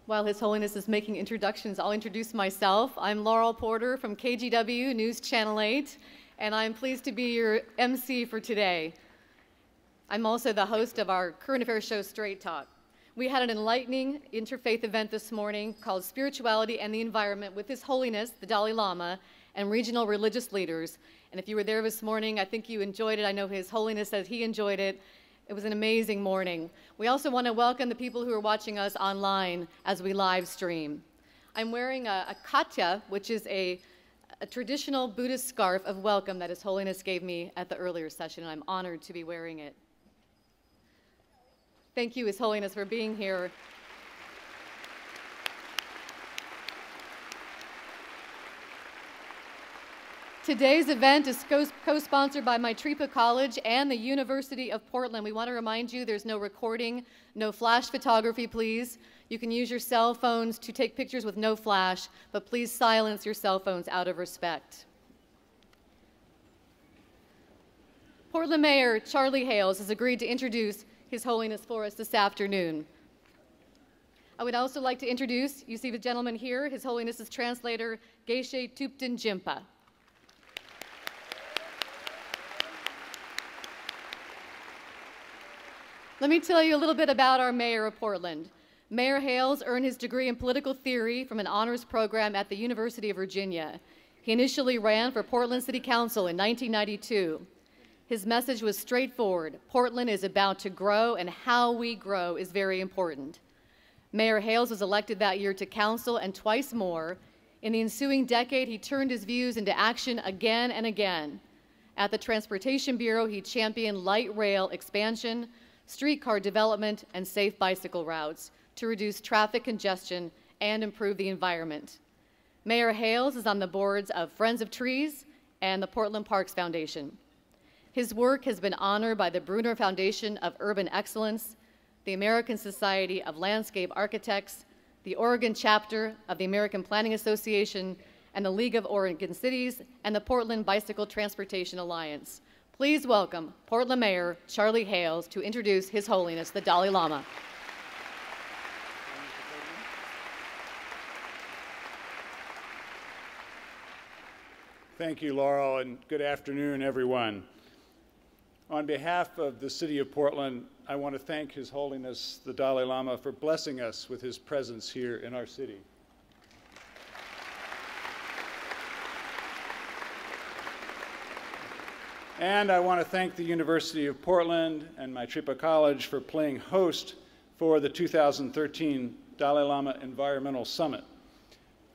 While His Holiness is making introductions, I'll introduce myself. I'm Laurel Porter from KGW News Channel 8, and I'm pleased to be your MC for today. I'm also the host of our current affairs show, Straight Talk. We had an enlightening interfaith event this morning called Spirituality and the Environment with His Holiness the Dalai Lama and regional religious leaders. And if you were there this morning, I think you enjoyed it. I know His Holiness says he enjoyed it. It was an amazing morning. We also want to welcome the people who are watching us online as we live stream. I'm wearing a katya, which is a traditional Buddhist scarf of welcome that His Holiness gave me at the earlier session, and I'm honored to be wearing it. Thank you, His Holiness, for being here. Today's event is co-sponsored by Maitripa College and the University of Portland. We want to remind you there's no recording, no flash photography, please. You can use your cell phones to take pictures with no flash, but please silence your cell phones out of respect. Portland Mayor Charlie Hales has agreed to introduce His Holiness for us this afternoon. I would also like to introduce, you see the gentleman here, His Holiness's translator, Geshe Tupten Jampa. Let me tell you a little bit about our mayor of Portland. Mayor Hales earned his degree in political theory from an honors program at the University of Virginia. He initially ran for Portland City Council in 1992. His message was straightforward. Portland is about to grow, and how we grow is very important. Mayor Hales was elected that year to council and twice more. In the ensuing decade, he turned his views into action again and again. At the Transportation Bureau, he championed light rail expansion, streetcar development, and safe bicycle routes to reduce traffic congestion and improve the environment. Mayor Hales is on the boards of Friends of Trees and the Portland Parks Foundation. His work has been honored by the Bruner Foundation of Urban Excellence, the American Society of Landscape Architects, the Oregon chapter of the American Planning Association, and the League of Oregon Cities, and the Portland Bicycle Transportation Alliance. Please welcome Portland Mayor Charlie Hales to introduce His Holiness the Dalai Lama. Thank you, Laurel, and good afternoon, everyone. On behalf of the City of Portland, I want to thank His Holiness the Dalai Lama for blessing us with his presence here in our city. And I want to thank the University of Portland and Maitripa College for playing host for the 2013 Dalai Lama Environmental Summit.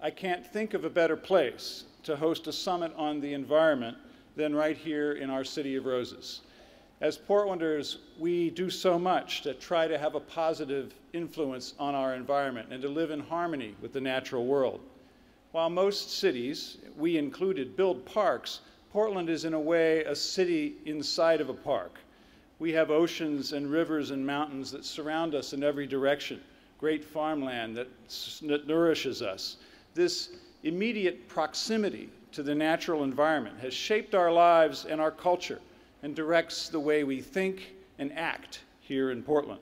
I can't think of a better place to host a summit on the environment than right here in our City of Roses. As Portlanders, we do so much to try to have a positive influence on our environment and to live in harmony with the natural world. While most cities, we included, build parks, Portland is in a way a city inside of a park. We have oceans and rivers and mountains that surround us in every direction, great farmland that nourishes us. This immediate proximity to the natural environment has shaped our lives and our culture and directs the way we think and act here in Portland.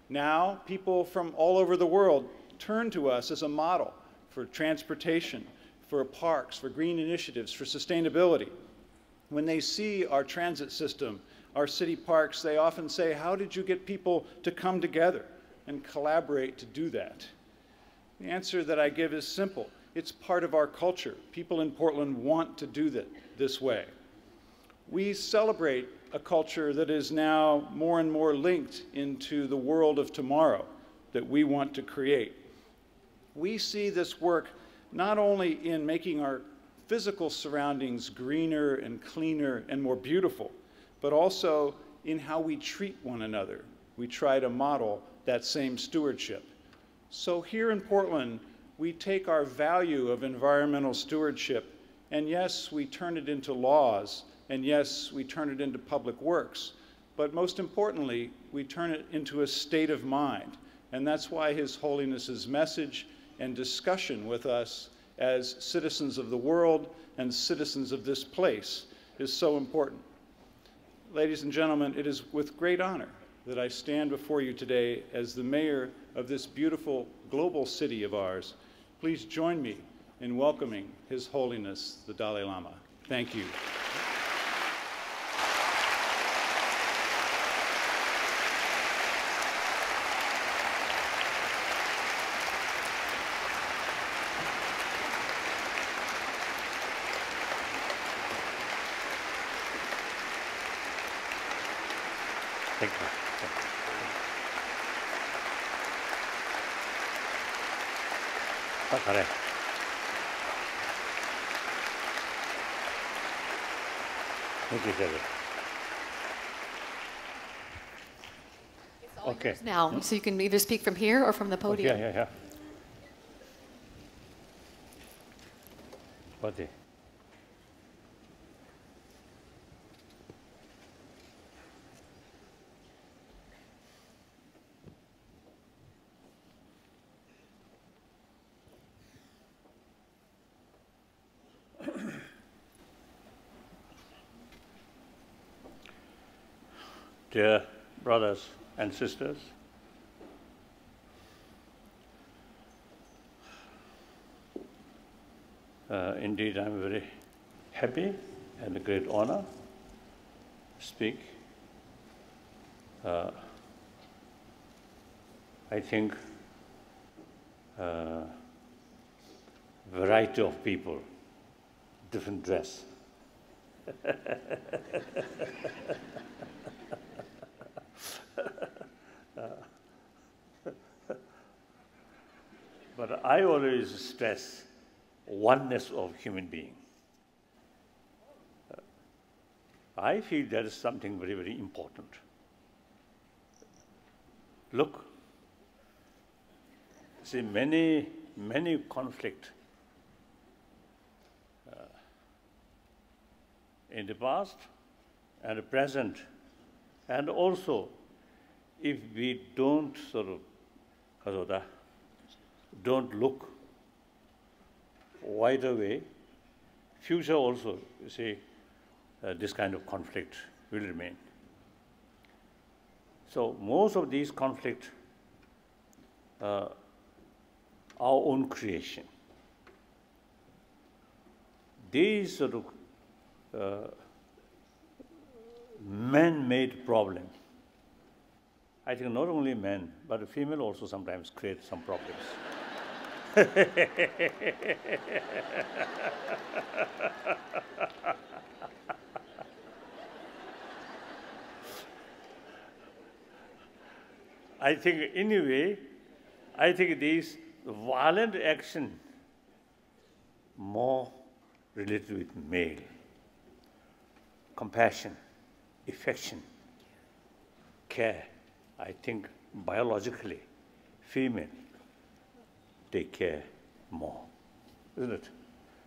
Now, people from all over the world turn to us as a model for transportation, for parks, for green initiatives, for sustainability. When they see our transit system, our city parks, they often say, how did you get people to come together and collaborate to do that? The answer that I give is simple. It's part of our culture. People in Portland want to do that this way. We celebrate a culture that is now more and more linked into the world of tomorrow that we want to create. We see this work not only in making our physical surroundings greener and cleaner and more beautiful, but also in how we treat one another. We try to model that same stewardship. So here in Portland, we take our value of environmental stewardship, and yes, we turn it into laws, and yes, we turn it into public works, but most importantly, we turn it into a state of mind. And that's why His Holiness's message and discussion with us as citizens of the world and citizens of this place is so important. Ladies and gentlemen, it is with great honor that I stand before you today as the mayor of this beautiful global city of ours, please join me in welcoming His Holiness the Dalai Lama. Thank you. Thank you. Thank you. Thank you, sir. It's all Okay. yours now, so you can either speak from here or from the podium. Okay, yeah. Okay. Dear brothers and sisters, indeed I'm very happy and a great honor to speak. I think variety of people, different dress. But I always stress oneness of human being. I feel that is something very, very important. Look, see, many conflict in the past and the present, and also if we don't don't look wide away, future also, you see, this kind of conflict will remain. So most of these conflicts are our own creation. These sort of man-made problems, I think not only men, but the female also sometimes create some problems. I think anyway, I think these violent action more related with male. Compassion, affection, care, I think biologically, female, they care more, isn't it?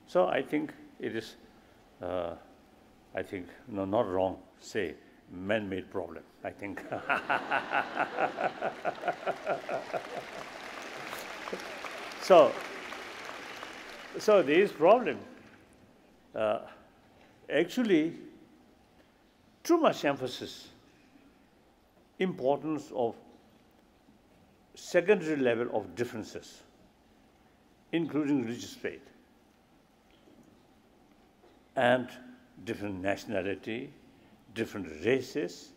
So I think it is, I think, no, not wrong, say, man-made problem, I think. So these problems, actually, too much emphasis, importance of secondary level of differences, including religious faith, and different nationality, different races,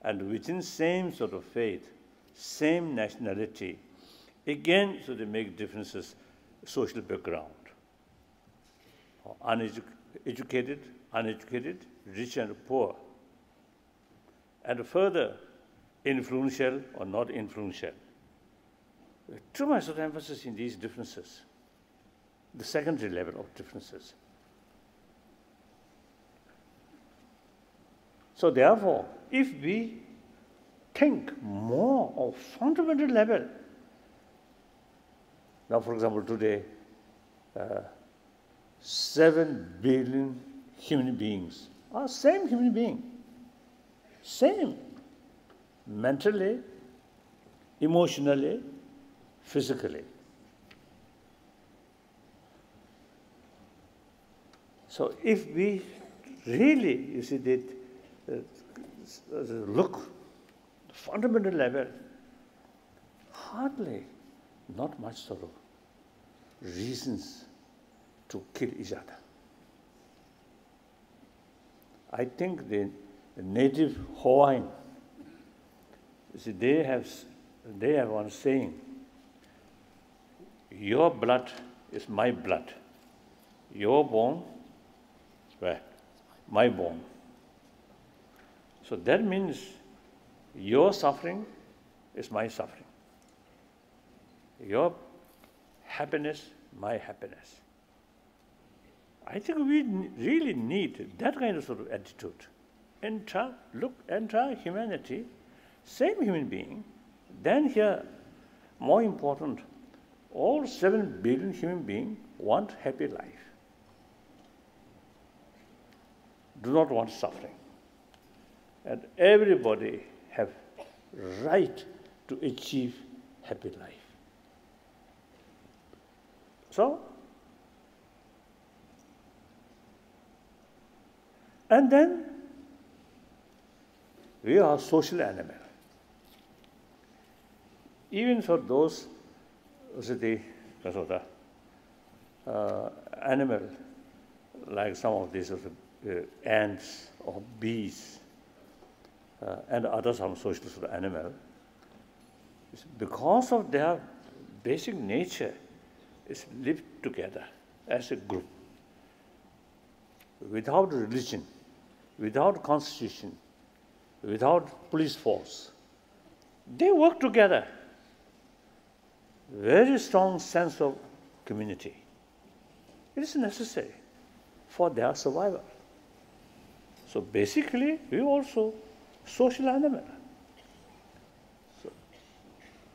and within same sort of faith, same nationality, again, so they make differences, social background, educated, uneducated, rich and poor, and further, influential or not influential. Too much of emphasis in these differences, the secondary level of differences. So therefore, if we think more of fundamental level, now for example today, 7 billion human beings are same human being, same, mentally, emotionally, physically. So if we really, you see, look fundamental level, hardly, not much sort of reasons to kill each other. I think the native Hawaiian, see, they have one saying, your blood is my blood. Your bone, well, my bone. So that means your suffering is my suffering. Your happiness, my happiness. I think we really need that kind of sort of attitude. Entire humanity, same human being. Then here, more important, all 7 billion human beings want happy life. Do not want suffering. And everybody have right to achieve happy life. So, and then we are social animal. Even for those the animal, like some of these ants or bees, and other some social sort of animal, because of their basic nature, is live together as a group, without religion, without constitution, without police force. They work together. Very strong sense of community. It is necessary for their survival. So basically, we also social animal. So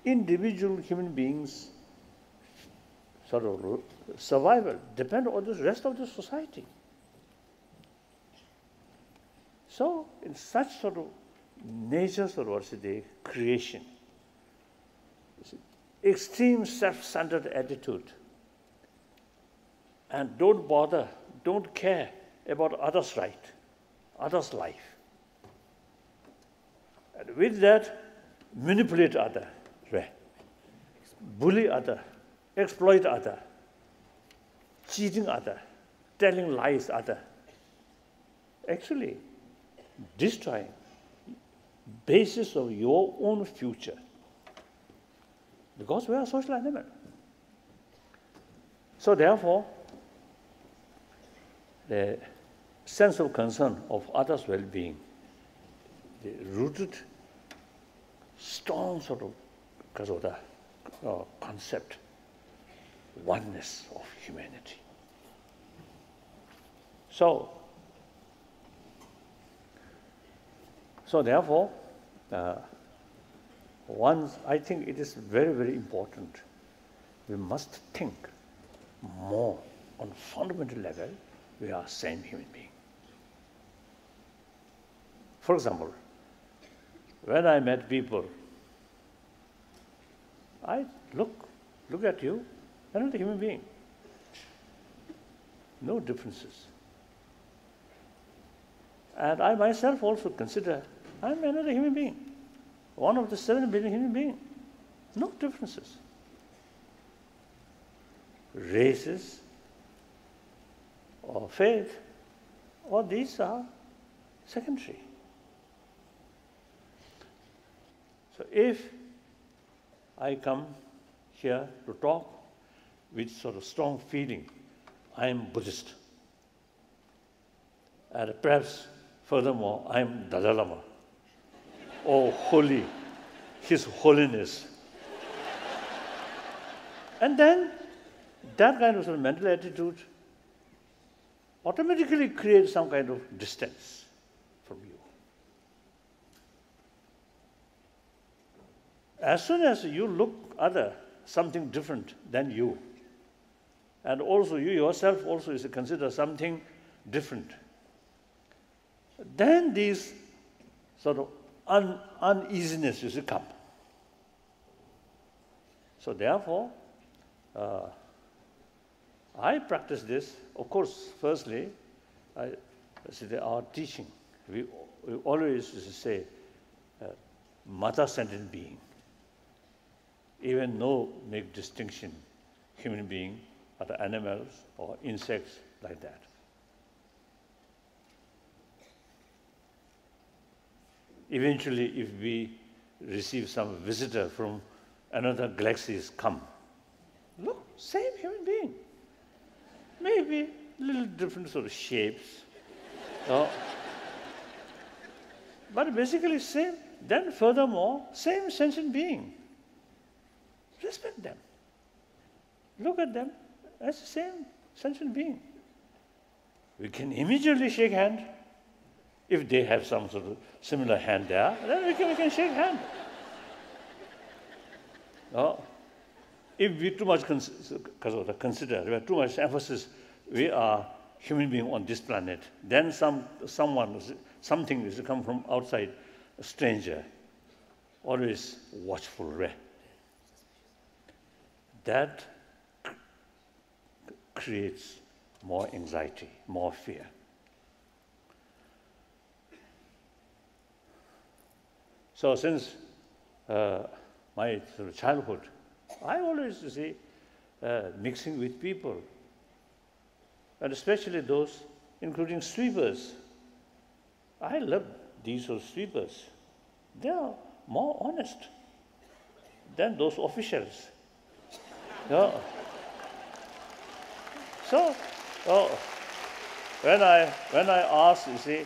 individual human beings sort of survival depend on the rest of the society. So in such sort of nature sort of creation, extreme self-centered attitude, and don't bother, don't care about others' right, others' life. And with that, manipulate other, bully other, exploit other, cheating other, telling lies other. Actually, destroying basis of your own future. Because we are social animals. So therefore, the sense of concern of others' well-being, the rooted, strong sort of concept, oneness of humanity. So therefore, I think it is very, very important. We must think more on fundamental level. We are same human being. For example, when I met people, I look at you, another human being. No differences. And I myself also consider I'm another human being. One of the 7 billion human beings. No differences. Races or faith, all these are secondary. So if I come here to talk with sort of strong feeling, I am Buddhist. And perhaps furthermore, I am Dalai Lama. Oh, holy, His Holiness. And then that kind of sort of mental attitude automatically creates some kind of distance from you. As soon as you look other, something different than you, and also you yourself also is considered something different, then these sort of uneasiness is come. So therefore, I practice this. Of course, firstly, our teaching, we always say, mother-centered being. even no make distinction, human being, other animals, or insects like that. Eventually, if we receive some visitor from another galaxies come, look, same human being. Maybe little different sort of shapes. But basically same. Then furthermore, same sentient being. Respect them. Look at them as the same sentient being. We can immediately shake hand. If they have some sort of similar hand there, then we can shake hand. If we too much consider, we have too much emphasis, we are human being on this planet, then something is to come from outside, a stranger, always watchful, right? That creates more anxiety, more fear. So since my sort of childhood, I always see mixing with people, and especially those, including sweepers. I love these sort of sweepers. They are more honest than those officials. Yeah. So, when I ask, you see,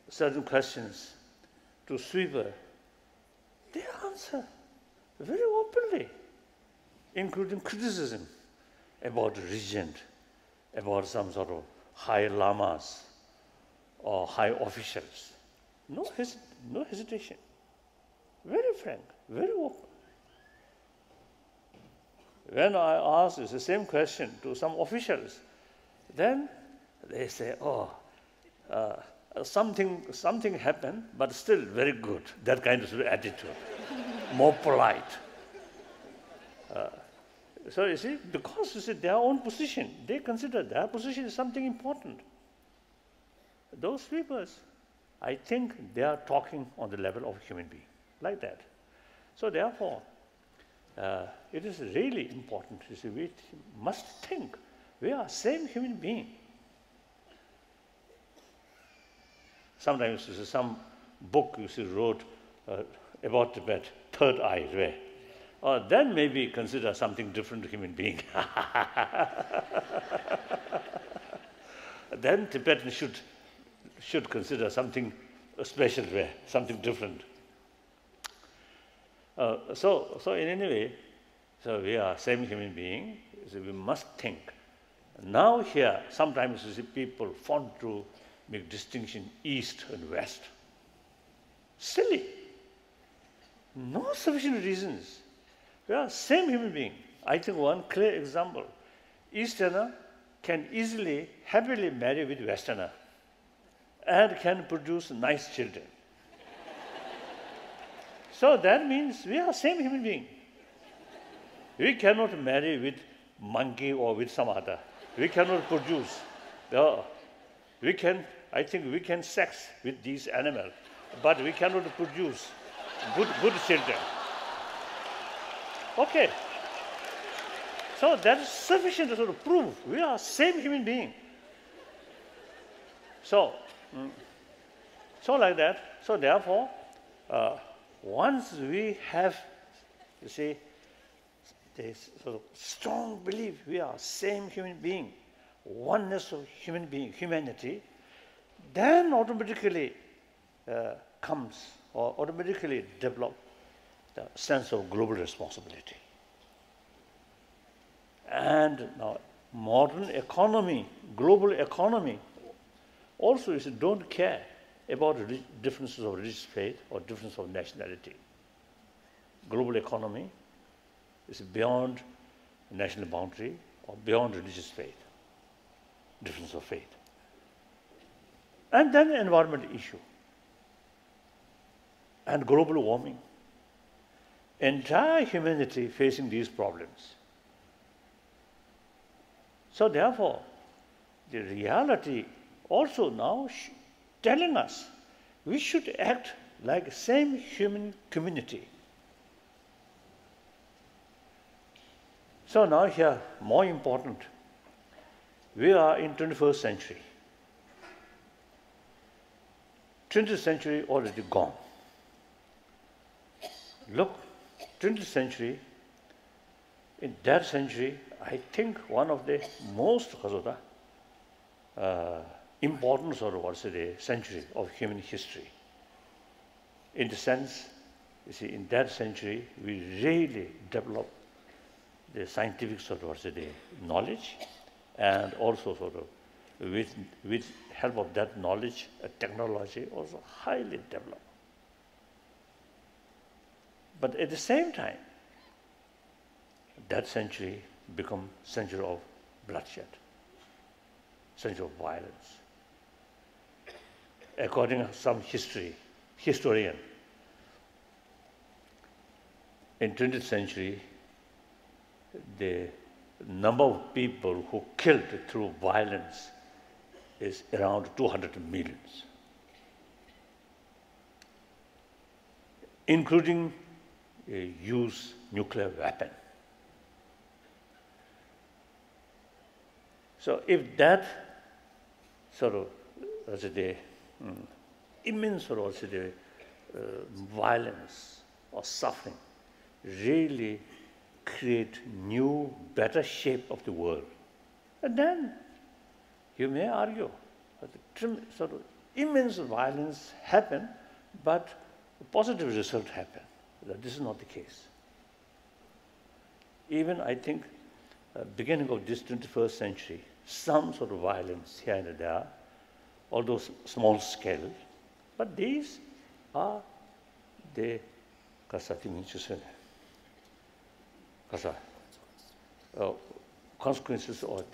certain questions to sweeper, they answer very openly, including criticism about the regent, about some sort of high lamas or high officials. No hesitation. Very frank, very open. When I ask the same question to some officials, then they say, something happened, but still very good. That kind of attitude, more polite. So you see, because you see their own position, they consider their position is something important. Those sweepers, I think they are talking on the level of a human being, like that. So therefore, it is really important. You see, we must think we are same human being. Sometimes you see, some book you see wrote about Tibet, third eye, right? Then maybe consider something different to human being. Then Tibetans should consider something special, right? Something different. So in any way, so we are same human being. So we must think. Now here, sometimes you see people fond to make distinction east and west. Silly. No sufficient reasons. We are same human being. I think one clear example, Easterner can easily, happily marry with Westerner and can produce nice children. So that means we are same human being. We cannot marry with monkey or with some other. We cannot produce. I think we can sex with these animals, but we cannot produce good children. Okay. So that is sufficient to sort of prove we are same human being. So like that. So therefore, once we have, you see, this sort of strong belief we are same human being, oneness of human being, humanity, then automatically comes or automatically develop the sense of global responsibility. And now modern economy, global economy, also is don't care about differences of religious faith or difference of nationality. Global economy is beyond national boundary or beyond religious faith, difference of faith. And then environmental issue and global warming. Entire humanity facing these problems. So therefore, the reality also now telling us we should act like same human community. So now here, more important, we are in 21st century. 20th century already gone. Look, 20th century, in that century, I think one of the most important century of human history. In the sense, you see, in that century, we really developed the scientific knowledge, and also with help of that knowledge, technology also highly developed. But at the same time, that century become century of bloodshed, century of violence. According to some historian, in 20th century, the number of people who killed through violence is around 200 million, including use nuclear weapon. So if that immense violence or suffering really create new, better shape of the world, and then you may argue that immense violence happen, but a positive result happen. That this is not the case. Even I think, beginning of this 21st century, some sort of violence here and there, although small scale, but these are the consequences or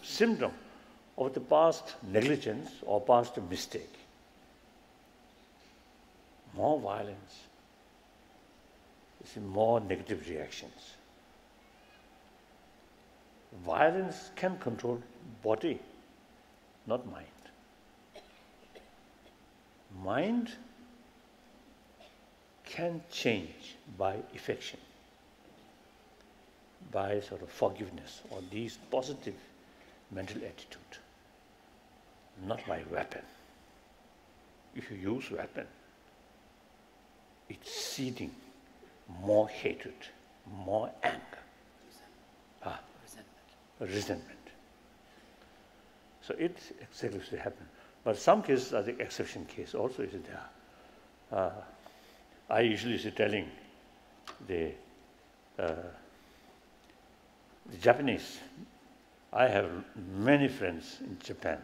symptom of the past negligence or past mistake. More violence, you see, more negative reactions. Violence can control body, not mind. Mind can change by affection, by forgiveness or these positive mental attitude, not by weapon. If you use weapon, it's seeding more hatred, more anger, resentment. So it's exactly what happen. But some cases are the exception case also is there. I usually is telling the Japanese. I have many friends in Japan.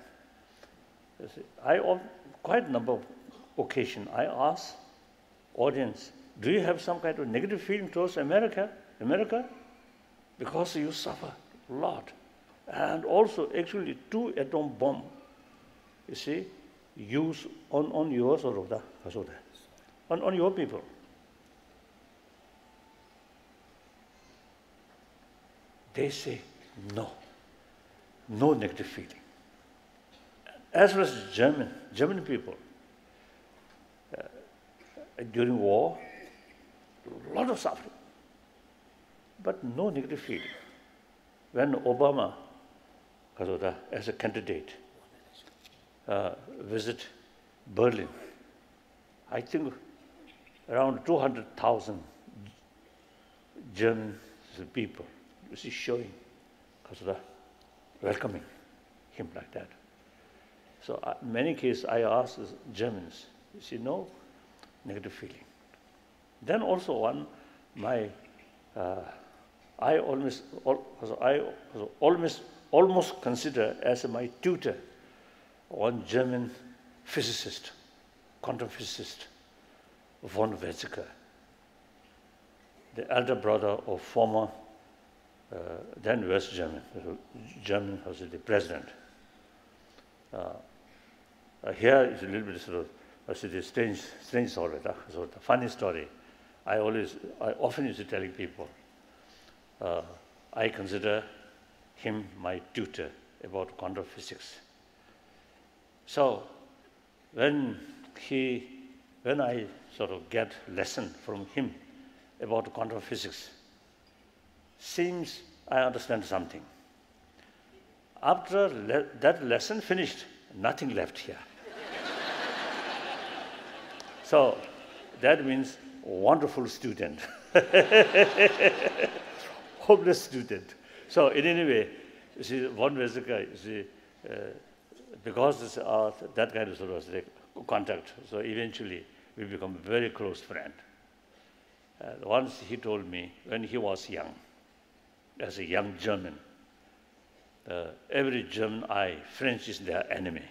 Quite a number of occasions I ask audience, do you have some kind of negative feeling towards America? Because you suffer a lot. And also actually 2 atom bomb, you see, used on your on your people. They say no negative feeling. As well as German people, during war, a lot of suffering, but no negative feeling. When Obama, as a candidate, visit Berlin, I think around 200,000 German people, you see, showing, welcoming him like that. So in many cases, I ask Germans, you see, no negative feeling. Then also I almost consider as my tutor one German physicist, quantum physicist, von Weizsäcker, the elder brother of former then West German was the president. Here is a little bit strange story, a funny story. I often used to telling people, I consider him my tutor about quantum physics. So when I get lesson from him about quantum physics, seems I understand something. After that lesson finished, nothing left here. So that means wonderful student, hopeless student. So in any way, you see, one Vesika, you see, because that kind of sort of contact, so eventually we become very close friend. Once he told me, when he was young, as a young German, every German eye, French is their enemy.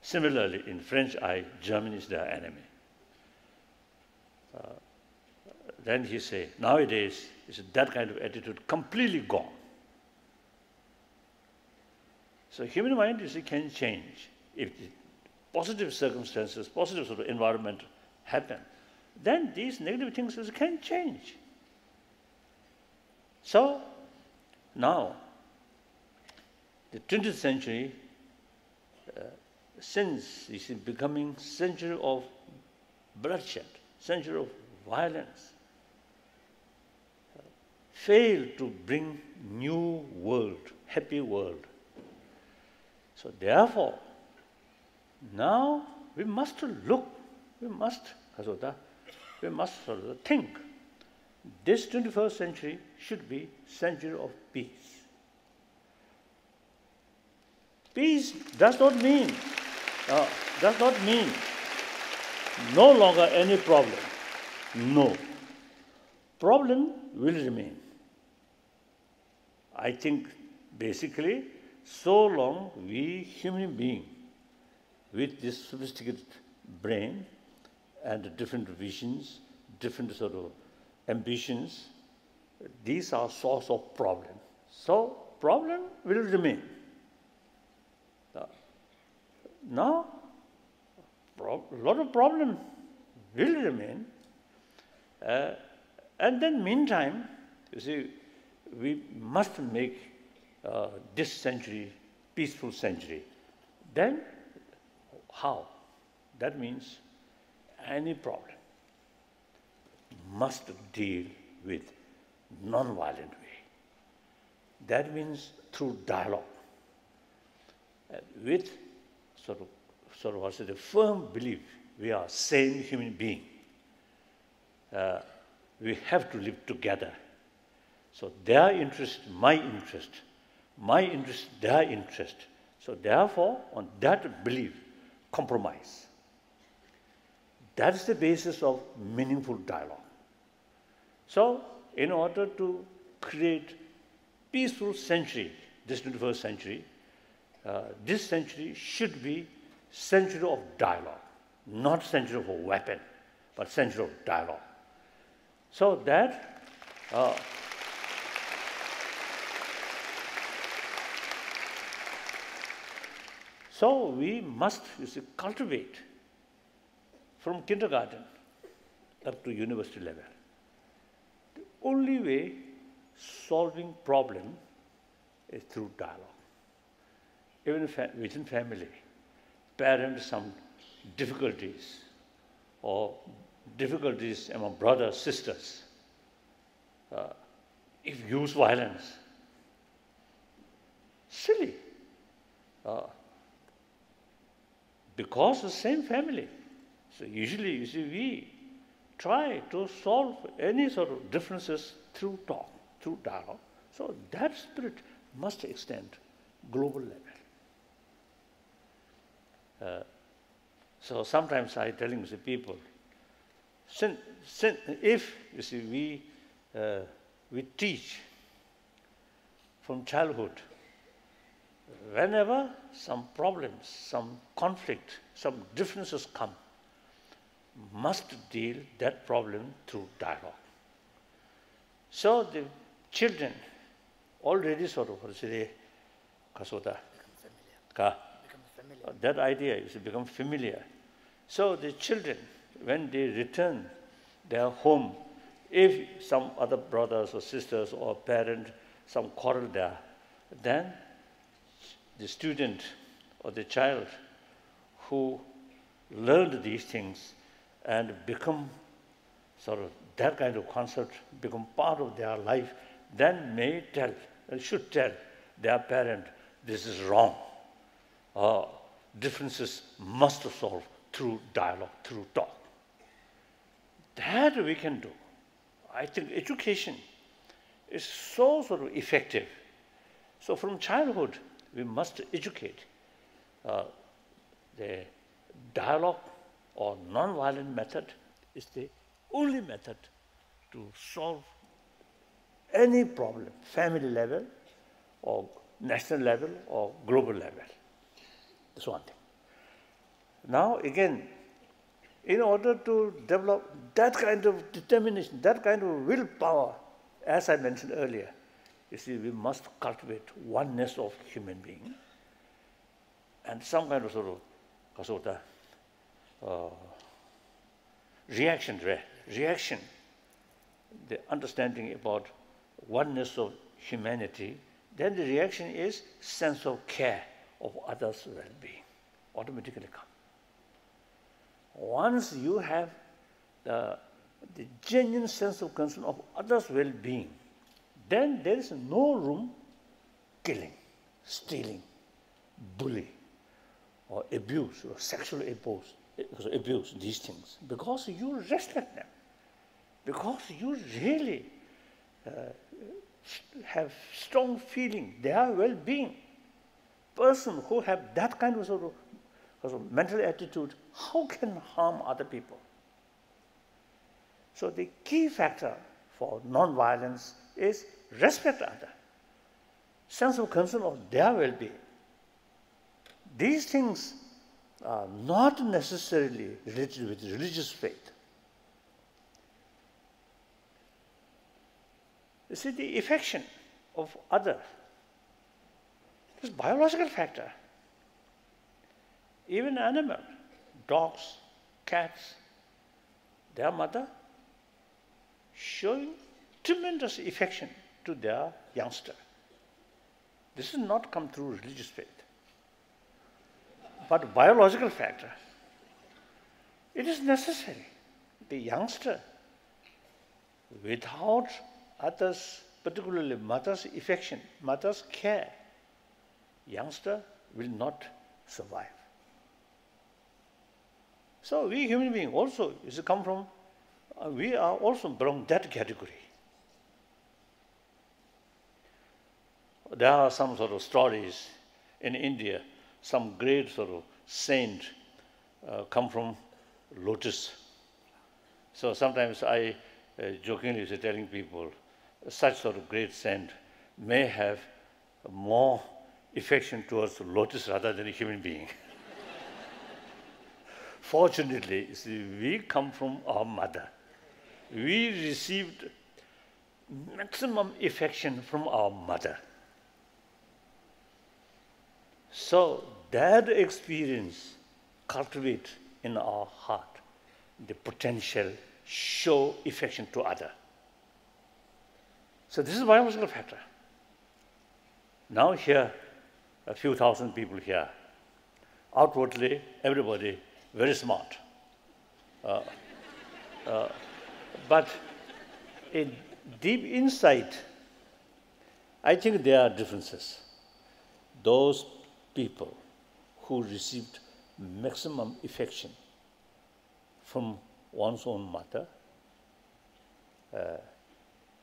Similarly, in French eye, German is their enemy. Then he said, nowadays, that kind of attitude completely gone. So human mind can change. If the positive circumstances, positive sort of environment happen, then these negative things can change. So now, the 20th century, since is becoming century of bloodshed, century of violence, failed to bring new world, happy world. So therefore, now we must look, we must sort of think. This 21st century should be century of peace. Peace does not mean no longer any problem. No. Problem will remain. I think basically, so long we human beings with this sophisticated brain and different visions, different sort of ambitions, these are source of problem. So problem will remain. Now, a lot of problem will remain. And then meantime, you see, we must make this century peaceful century. Then how? That means any problem must deal with non-violent way. That means through dialogue, with sort of also the firm belief we are same human being. We have to live together. So their interest, my interest, their interest. So therefore, on that belief, compromise. That's the basis of meaningful dialogue. So, in order to create peaceful century, this 21st century, this century should be century of dialogue, not century of a weapon, but century of dialogue. So that so we must cultivate from kindergarten up to university level. The only way solving problem is through dialogue. Even within family, parents some difficulties or difficulties among brothers, sisters, if use violence, silly. Because the same family. So usually, you see, we try to solve any sort of differences through talk, through dialogue. So that spirit must extend global level. So sometimes I telling the people, if you see we teach from childhood, whenever some problems, some conflict, some differences come, must deal that problem through dialogue. So the children already sort of that idea is to become familiar. So the children, when they return their home, if some other brothers or sisters or parent, some quarrel there, then the student or the child who learned these things and become sort of that kind of concept become part of their life, then should tell their parent, this is wrong. Differences must solve through dialogue, through talk. That we can do. I think education is so sort of effective. So from childhood, we must educate. The dialogue or non-violent method is the only method to solve any problem, family level or national level or global level. That's one thing. Now again, in order to develop that kind of determination, that kind of willpower, as I mentioned earlier, you see, we must cultivate oneness of human being and some kind of sort of reaction, the understanding about oneness of humanity, then the reaction is sense of care of others' well-being, automatically come. Once you have the genuine sense of concern of others' well-being, then there is no room killing, stealing, bully, or abuse, or sexual abuse, these things, because you respect them, because you really have strong feeling, their well-being. Person who have that kind of sort of mental attitude, how can harm other people? So the key factor for non-violence is respect other, sense of concern of their well-being. These things are not necessarily related with religious faith. You see, the affection of others is a biological factor. Even animals, dogs, cats, their mother showing tremendous affection to their youngster. This has not come through religious faith, but a biological factor. It is necessary. The youngster, without others, particularly mother's affection, mother's care, youngster will not survive. So we human beings also come from, we are also belong that category. There are some sort of stories in India, some great sort of saint come from lotus. So sometimes I jokingly say, telling people, such sort of great saint may have more affection towards lotus rather than a human being. Fortunately, see, we come from our mother. We received maximum affection from our mother. So that experience cultivates in our heart the potential show affection to other. So this is a biological factor. Now here, a few thousand people here. Outwardly, everybody very smart. But in deep inside, I think there are differences. Those people who received maximum affection from one's own mother,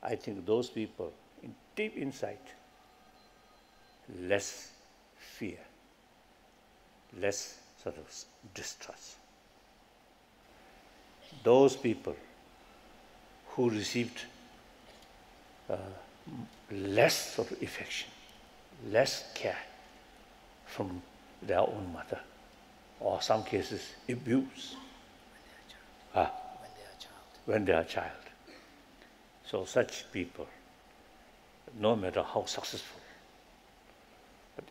I think those people, in deep inside, less fear, less sort of distrust. Those people who received less sort of affection, less care from their own mother, or some cases abuse when they are a child. So such people, no matter how successful, but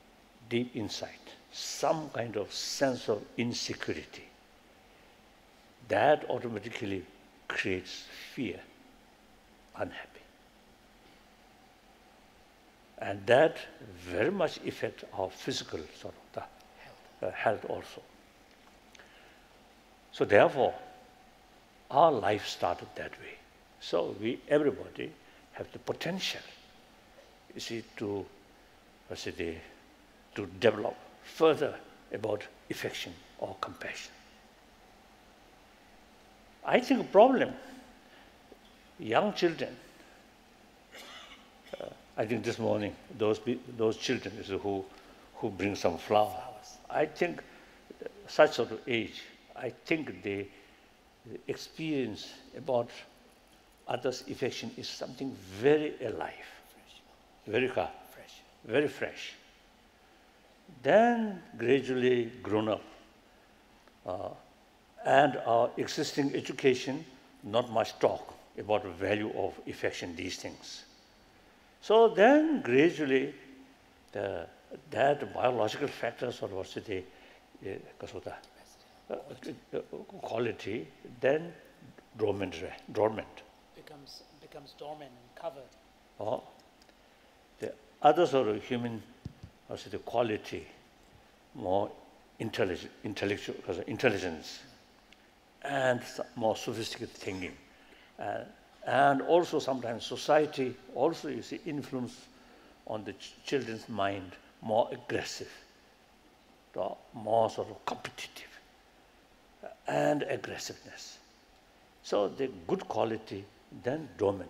deep inside, some kind of sense of insecurity, that automatically creates fear, unhappy. And that very much affects our physical sort of the health also. So therefore, our life started that way. So everybody have the potential, you see, to develop further about affection or compassion. I think a problem, young children, I think this morning, those children is who bring some flowers. I think such sort of age, I think the experience about others' affection is something very alive, very fresh. Then gradually grown up, and our existing education, not much talk about the value of affection, these things. So then gradually, that biological factors or what's the quality, then dormant. Becomes dormant and covered. Oh, the other sort of human, the quality, more intellectual intelligence, and more sophisticated thinking, and also sometimes society also you see influence on the children's mind, more aggressive, more sort of competitive, and aggressiveness. So the good quality then dormant.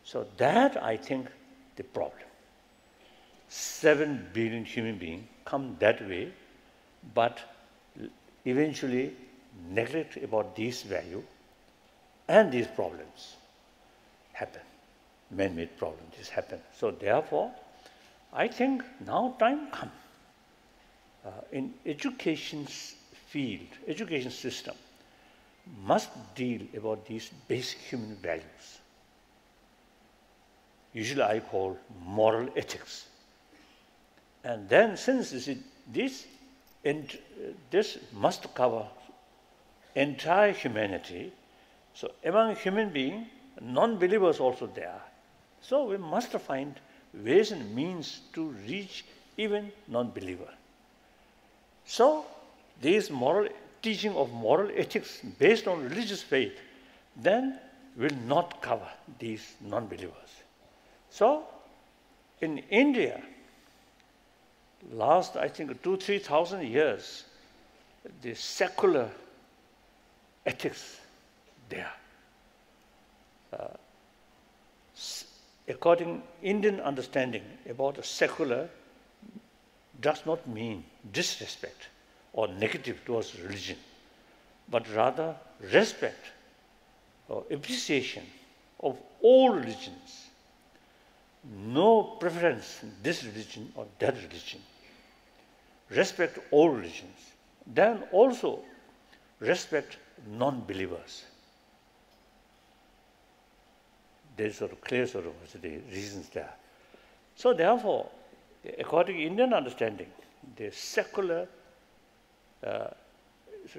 So that I think the problem. 7 billion human beings come that way, but eventually neglect about this value, and these problems happen. Man-made problems happen. So therefore, I think now time comes. In education field, education system must deal about these basic human values. Usually I call moral ethics. And then since this must cover entire humanity, so among human beings, non-believers also there. So we must find ways and means to reach even non-believer. So this moral teaching of moral ethics based on religious faith then will not cover these non-believers. So in India, last I think 2,000-3,000 years, the secular ethics there. According Indian understanding about a secular does not mean disrespect or negative towards religion, but rather respect or appreciation of all religions. No preference in this religion or that religion. Respect all religions. Then also respect non-believers. There's sort of clear sort of the reasons there. So therefore, according to Indian understanding, the secular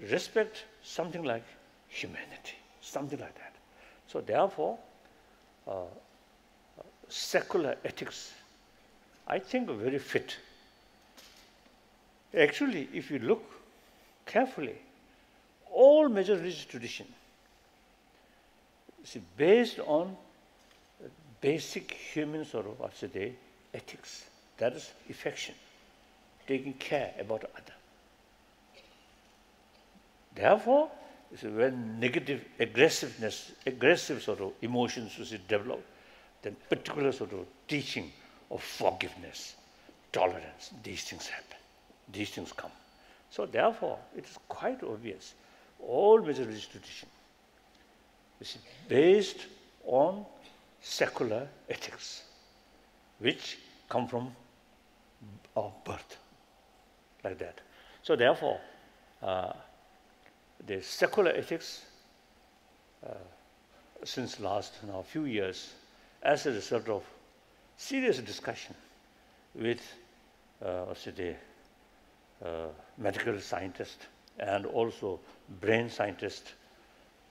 respect something like humanity, something like that. So therefore, secular ethics, I think, are very fit. Actually, if you look carefully, all major religious traditions is based on basic human sort of ethics. That is affection, taking care about other. Therefore, when negative aggressive sort of emotions is developed, then particular sort of teaching of forgiveness, tolerance, these things happen. These things come. So therefore, it is quite obvious. All major religious tradition is based on secular ethics, which come from our birth, like that. So therefore, the secular ethics, since last few years, as a result of serious discussion with medical scientists and also brain scientists,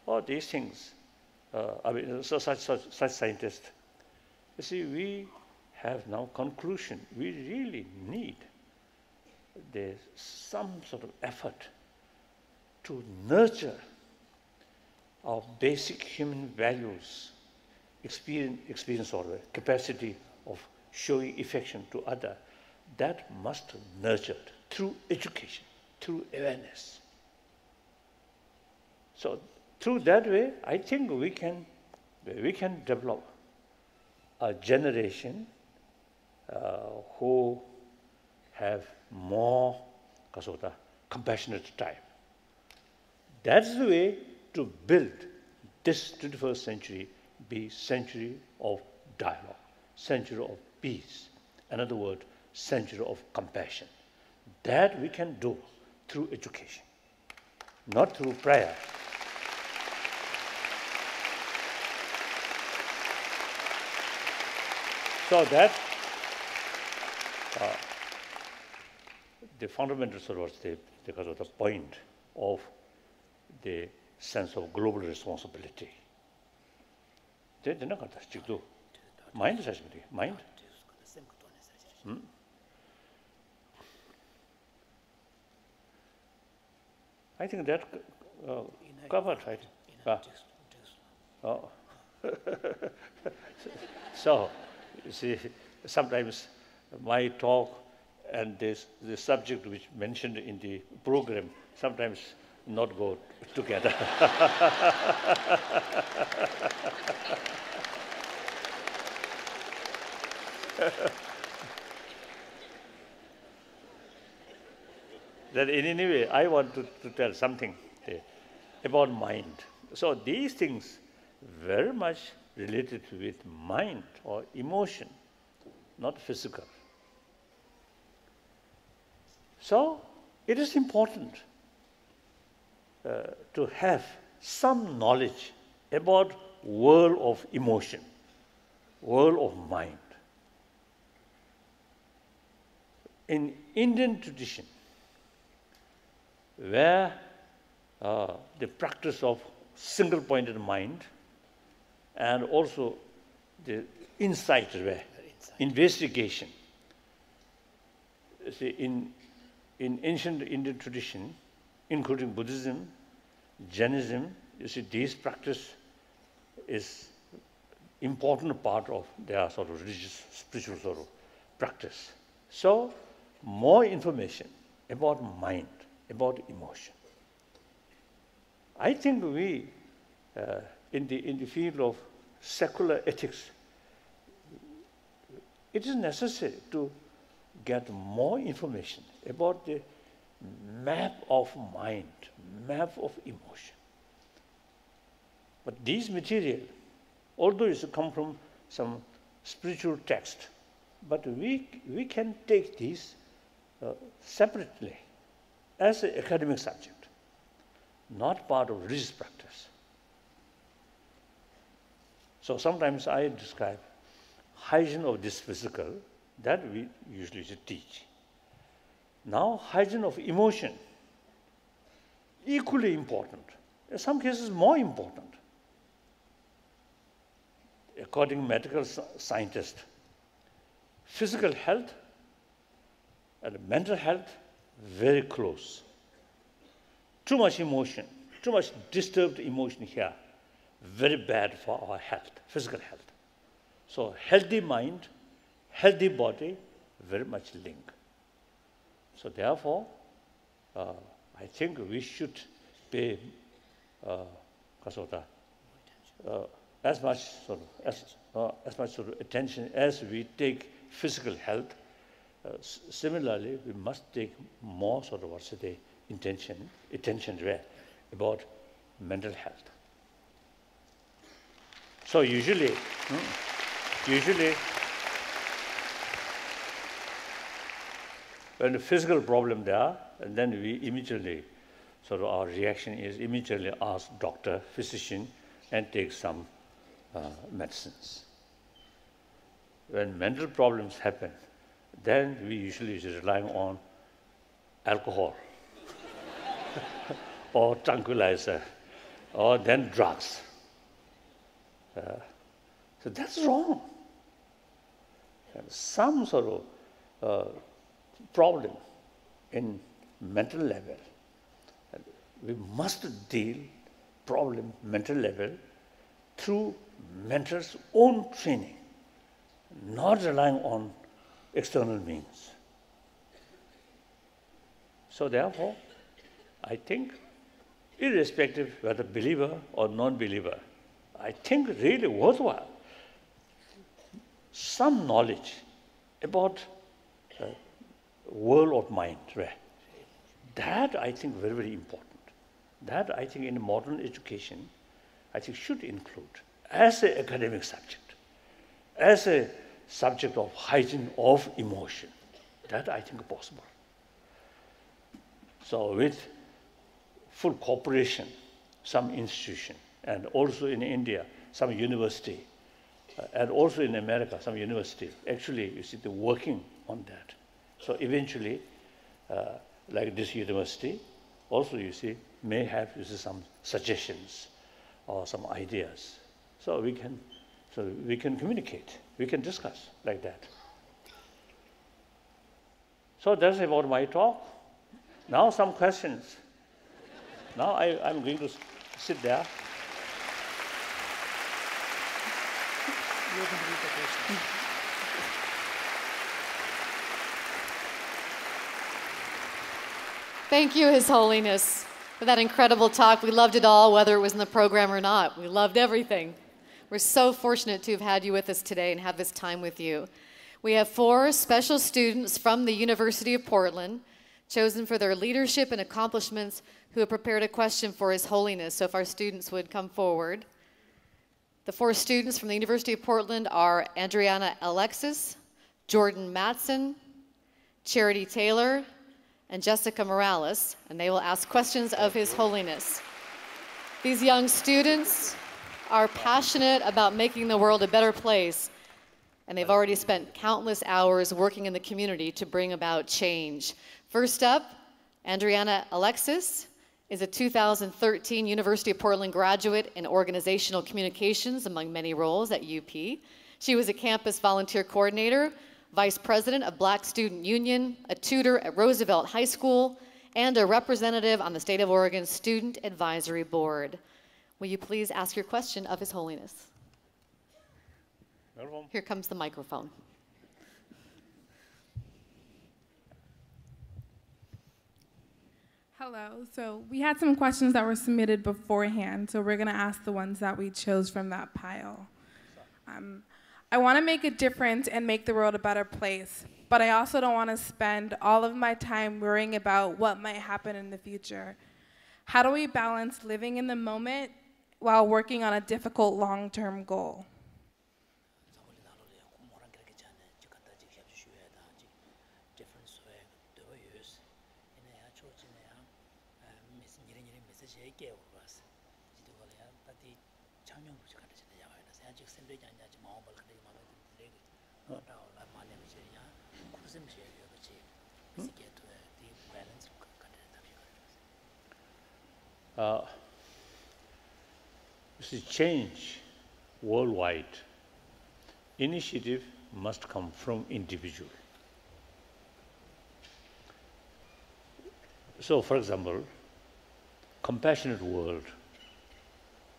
all these things, such scientists, you see, we have now conclusion. We really need some sort of effort to nurture our basic human values, experience or the capacity of showing affection to others, that must be nurtured through education, through awareness. So through that way, I think we can develop a generation who have more compassionate type. That's the way to build this 21st century be century of dialogue, century of peace. In other words, century of compassion. That we can do through education, not through prayer. So that the fundamental sort of the point of the sense of global responsibility. Mind is actually mind. I think that covered, right? Oh. So, you see, sometimes my talk and the subject which mentioned in the program sometimes not go together. That in any way, I want to tell something about mind. So these things very much related with mind or emotion, not physical. So it is important to have some knowledge about world of emotion, world of mind. In Indian tradition, where the practice of single-pointed mind and also the insight, investigation. See, in ancient Indian tradition, including Buddhism, Jainism, you see, this practice is important part of their sort of religious, spiritual sort of practice. So, more information about mind, about emotion. I think we, in the field of secular ethics, it is necessary to get more information about the map of mind, map of emotion. But these material, although it's come from some spiritual text, but we can take these separately as an academic subject, not part of religious practice. So sometimes I describe hygiene of this physical, that we usually teach. Now, hygiene of emotion, equally important, in some cases more important. According to medical scientists, physical health and mental health, very close. Too much emotion, too much disturbed emotion here, very bad for our health, physical health. So healthy mind, healthy body, very much linked. So therefore, I think we should pay as much sort of attention as we take physical health. Similarly, we must take more sort of attention about mental health. So usually, when the physical problem there, and then we immediately, our reaction is immediately ask doctor, physician, and take some medicines. When mental problems happen, then we usually is relying on alcohol or tranquilizer, or then drugs. So that's wrong. And some sort of problem in mental level, we must deal problem, mental level, through mentor's own training, not relying on external means. So therefore, I think, irrespective whether believer or non-believer, I think really worthwhile some knowledge about world of mind. Right? That I think very, very important. That I think in modern education, I think should include as an academic subject, as a subject of hygiene of emotion. That I think possible. So with full cooperation, some institution, and also in India, some university, and also in America, some university, actually, you see, they're working on that. So eventually, like this university, also, you see, may have some suggestions or some ideas. So we can communicate, we can discuss like that. So that's about my talk. Now some questions. Now I'm going to sit there. Thank you, His Holiness, for that incredible talk. We loved it all, whether it was in the program or not. We loved everything. We're so fortunate to have had you with us today and have this time with you. We have 4 special students from the University of Portland, chosen for their leadership and accomplishments, who have prepared a question for His Holiness. So if our students would come forward. The 4 students from the University of Portland are Adriana Alexis, Jordan Matson, Charity Taylor, and Jessica Morales, and they will ask questions of His Holiness. These young students are passionate about making the world a better place, and they've already spent countless hours working in the community to bring about change. First up, Adriana Alexis is a 2013 University of Portland graduate in organizational communications, among many roles at UP. She was a campus volunteer coordinator, vice president of Black Student Union, a tutor at Roosevelt High School, and a representative on the State of Oregon Student Advisory Board. Will you please ask your question of His Holiness? Here comes the microphone. Hello. So we had some questions that were submitted beforehand, so we're going to ask the ones that we chose from that pile. I want to make a difference and make the world a better place, but I also don't want to spend all of my time worrying about what might happen in the future. How do we balance living in the moment while working on a difficult long-term goal? To change worldwide, initiative must come from individual. So, for example, compassionate world,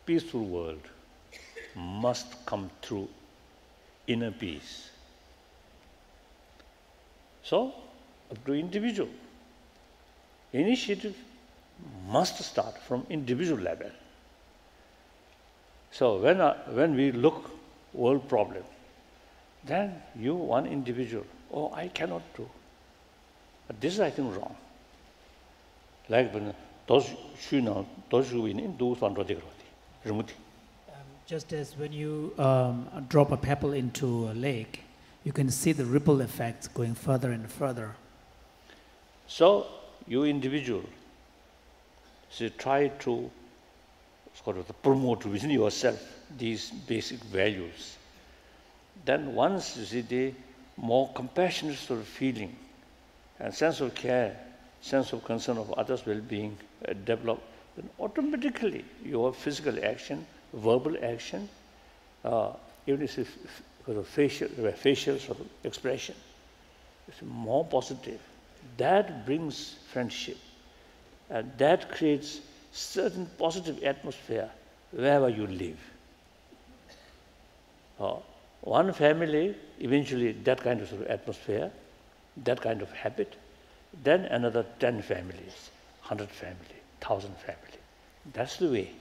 peaceful world must come through inner peace. So, up to individual. Initiative must start from individual level. So when we look world problem, then you, one individual, oh, I cannot do. But this is, I think, wrong. Like when those who in those one just as when you drop a pebble into a lake, you can see the ripple effects going further and further. So you individual, so try to sort of promote within yourself these basic values. Then once you see the more compassionate sort of feeling and sense of care, sense of concern of others' well-being develop, then automatically your physical action, verbal action, even if it's facial sort of expression, is more positive. That brings friendship, and that creates certain positive atmosphere wherever you live. One family, eventually that kind of atmosphere, that kind of habit, then another 10 families, 100 family, 1,000 family. That's the way.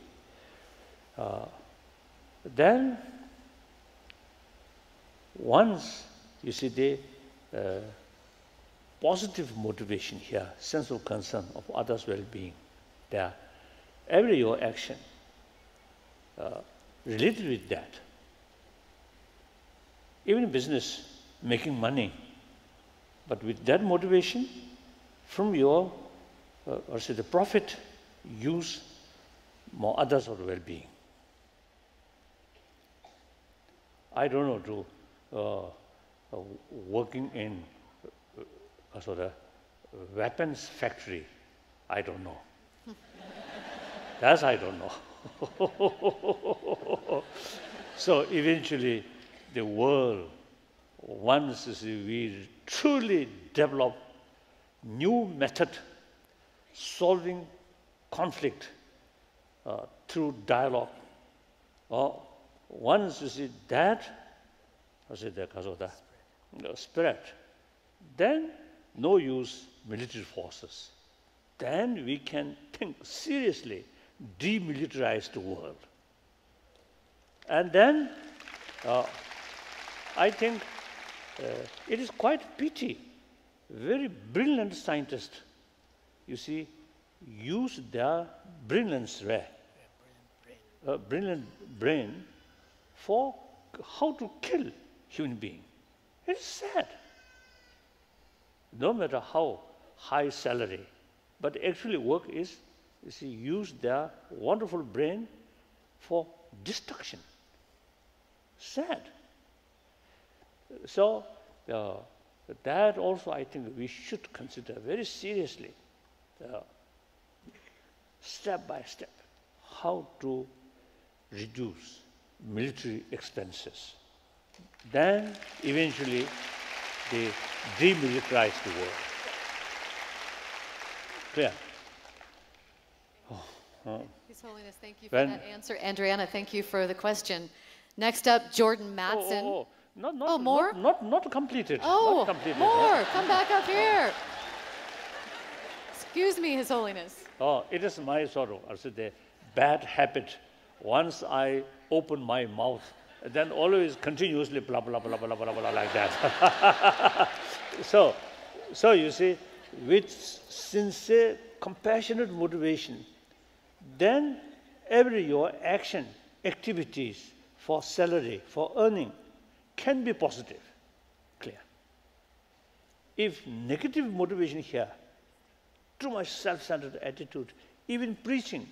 Then, once you see the positive motivation here, sense of concern of others' well-being, there, every your action related with that. Even business, making money, but with that motivation, from your, or say the profit, use more others' well-being. I don't know, to working in a sort of weapons factory, I don't know. That's I don't know. So eventually, the world, once we truly develop new method solving conflict through dialogue, once you see that, spread, then no use military forces. Then we can think seriously, demilitarize the world. And then I think it is quite pity, very brilliant scientists, you see, use their brilliant brain for how to kill human being. It's sad. No matter how high salary, but actually work is, you see, use their wonderful brain for destruction. Sad. So that also I think we should consider very seriously, step by step, how to reduce military expenses. Then eventually they demilitarize the world. Clear? His Holiness, thank you for that answer. Andriana, thank you for the question. Next up, Jordan Matson. More? Not completed. Oh, not completed, more. Come back up here. Excuse me, His Holiness. It is my sort of, I said, the bad habit. Once I open my mouth, then always continuously blah, blah, blah, blah, blah, blah, like that. So you see, with sincere, compassionate motivation, then every your action, activities for salary, for earning, can be positive, clear. If negative motivation here, too much self-centered attitude, even preaching,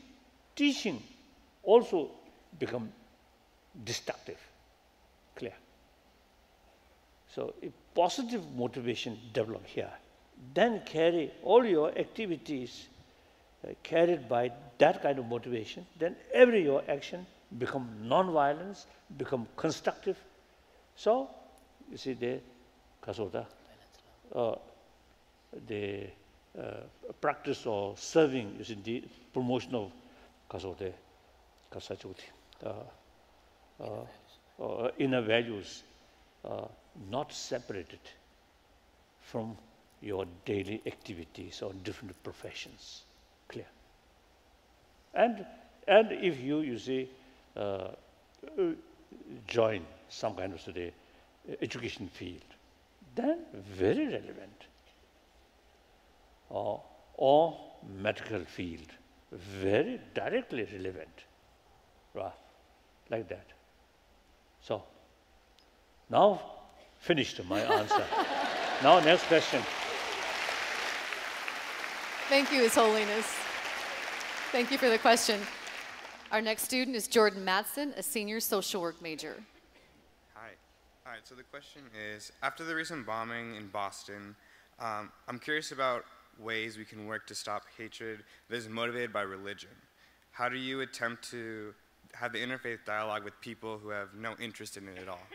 teaching, also become destructive, clear. So if positive motivation develop here, then carry all your activities carried by that kind of motivation, then every your action become non-violence, become constructive. So, you see the practice or serving, you see the promotion of inner values, not separated from your daily activities or different professions, clear. And if you see, join some kind of education field, then very relevant. Or medical field, very directly relevant, right? Like that. So, now finished my answer. Now next question. Thank you, His Holiness. Thank you for the question. Our next student is Jordan Matson, a senior social work major. Hi. All right, so the question is, after the recent bombing in Boston, I'm curious about ways we can work to stop hatred that is motivated by religion. How do you attempt to have the interfaith dialogue with people who have no interest in it at all?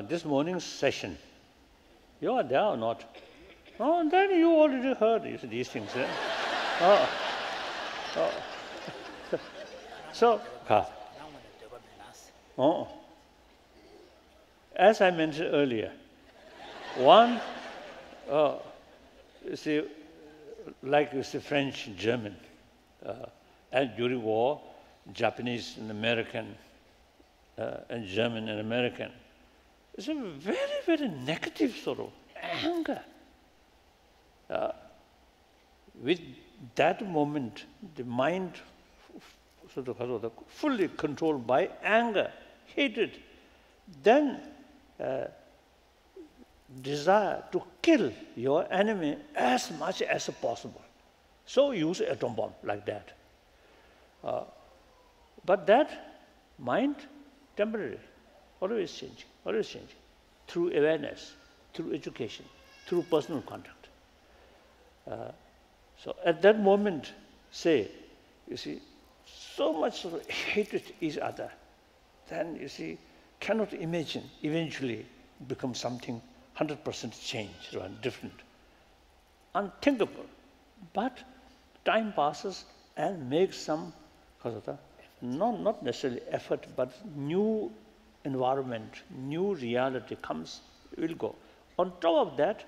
this morning's session. You are there or not? Oh, then you already heard these things. So, as I mentioned earlier, one, you see, like you see French, German, and during war, Japanese and American, and German and American, it's a very, very negative sort of anger. With that moment, the mind sort of fully controlled by anger, hatred, then desire to kill your enemy as much as possible. So use atom bomb like that. But that mind, temporary, always changing, through awareness, through education, through personal contact. So at that moment, say, you see, so much sort of hatred each other, then you see, cannot imagine eventually become something 100% changed or different. Unthinkable. But time passes and makes some, not necessarily effort, but new environment, new reality comes, will go. On top of that,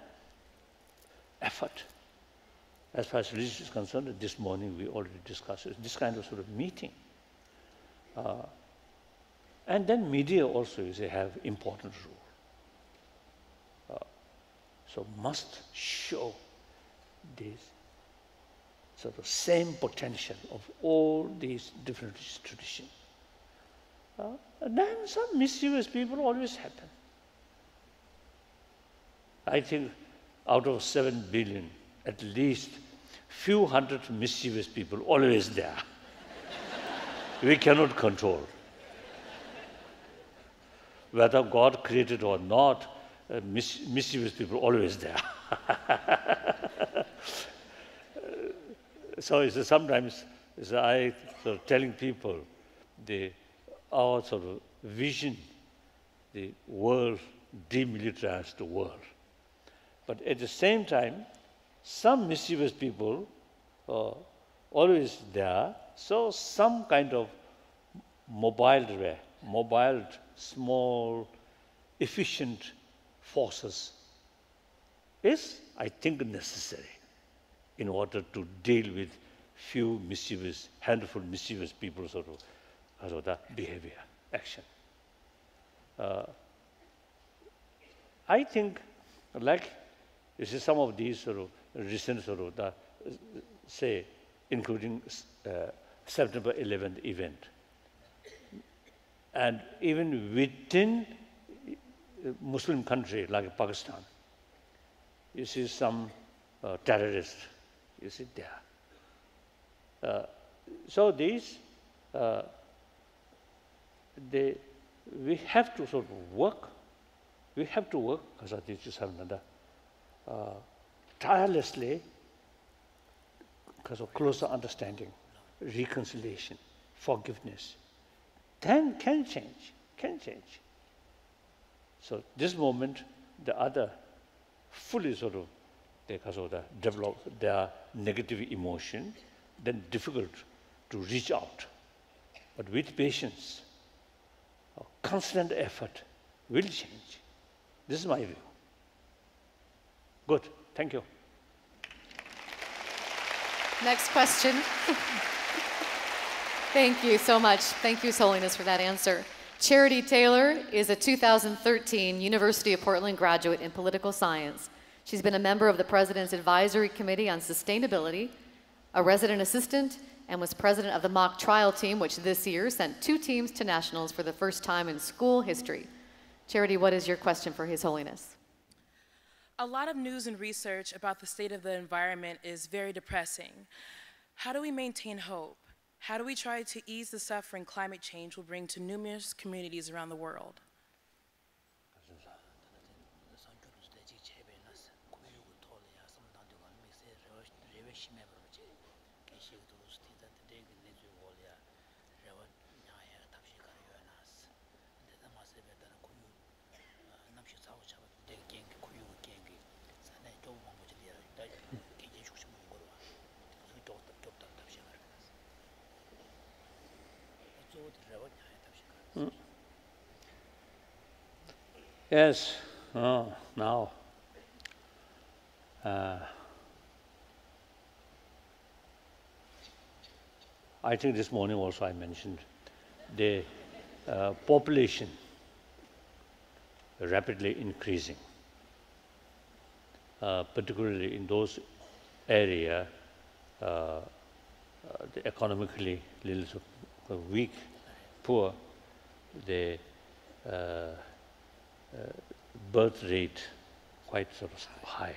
effort. As far as religion is concerned, this morning we already discussed it, this kind of sort of meeting. And then media also have important role. So must show this sort of same potential of all these different traditions. And then some mischievous people always happen. I think out of 7 billion, at least few hundred mischievous people always there. We cannot control. Whether God created or not, mischievous people always there. So sometimes I sort of telling people our sort of vision, the world, demilitarized the world. But at the same time, some mischievous people are always there, so some kind of mobile, small, efficient forces is, I think, necessary in order to deal with handful mischievous people sort of that behavior, action. I think, like, you see some of these sort of recent sort of, say, including September 11th event, and even within Muslim country like Pakistan, you see some terrorists, you see there. So these, we have to sort of work. We have to work, tirelessly, because of closer understanding, reconciliation, forgiveness. Then can change. So this moment, the other fully sort of, because of develop their negative emotion, then difficult to reach out. But with patience, constant effort will change. This is my view. Good, thank you. Next question. Thank you so much. Thank you, His Holiness, for that answer. Charity Taylor is a 2013 University of Portland graduate in political science. She's been a member of the President's Advisory Committee on Sustainability, a resident assistant, and was president of the mock trial team, which this year sent 2 teams to nationals for the first time in school history. Charity, what is your question for His Holiness? A lot of news and research about the state of the environment is very depressing. How do we maintain hope? How do we try to ease the suffering climate change will bring to numerous communities around the world? Yes, now I think this morning also I mentioned the population rapidly increasing, particularly in those areas the economically little weak, poor, the birth rate quite sort of high.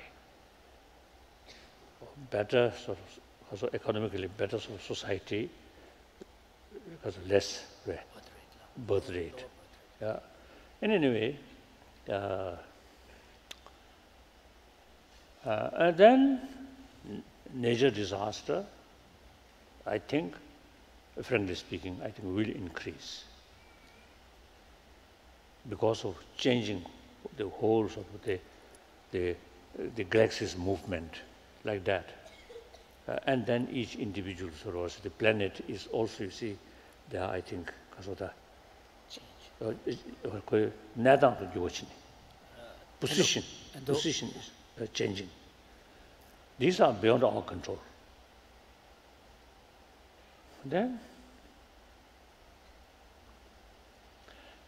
Better sort of also economically better sort of society because of less birth rate. Yeah. And anyway, and then natural disaster, I think, frankly speaking, I think will increase because of changing the whole sort of the galaxy's movement like that. And then each individual sort of the planet is also, you see, there I think because of the position is changing. These are beyond our control. Then,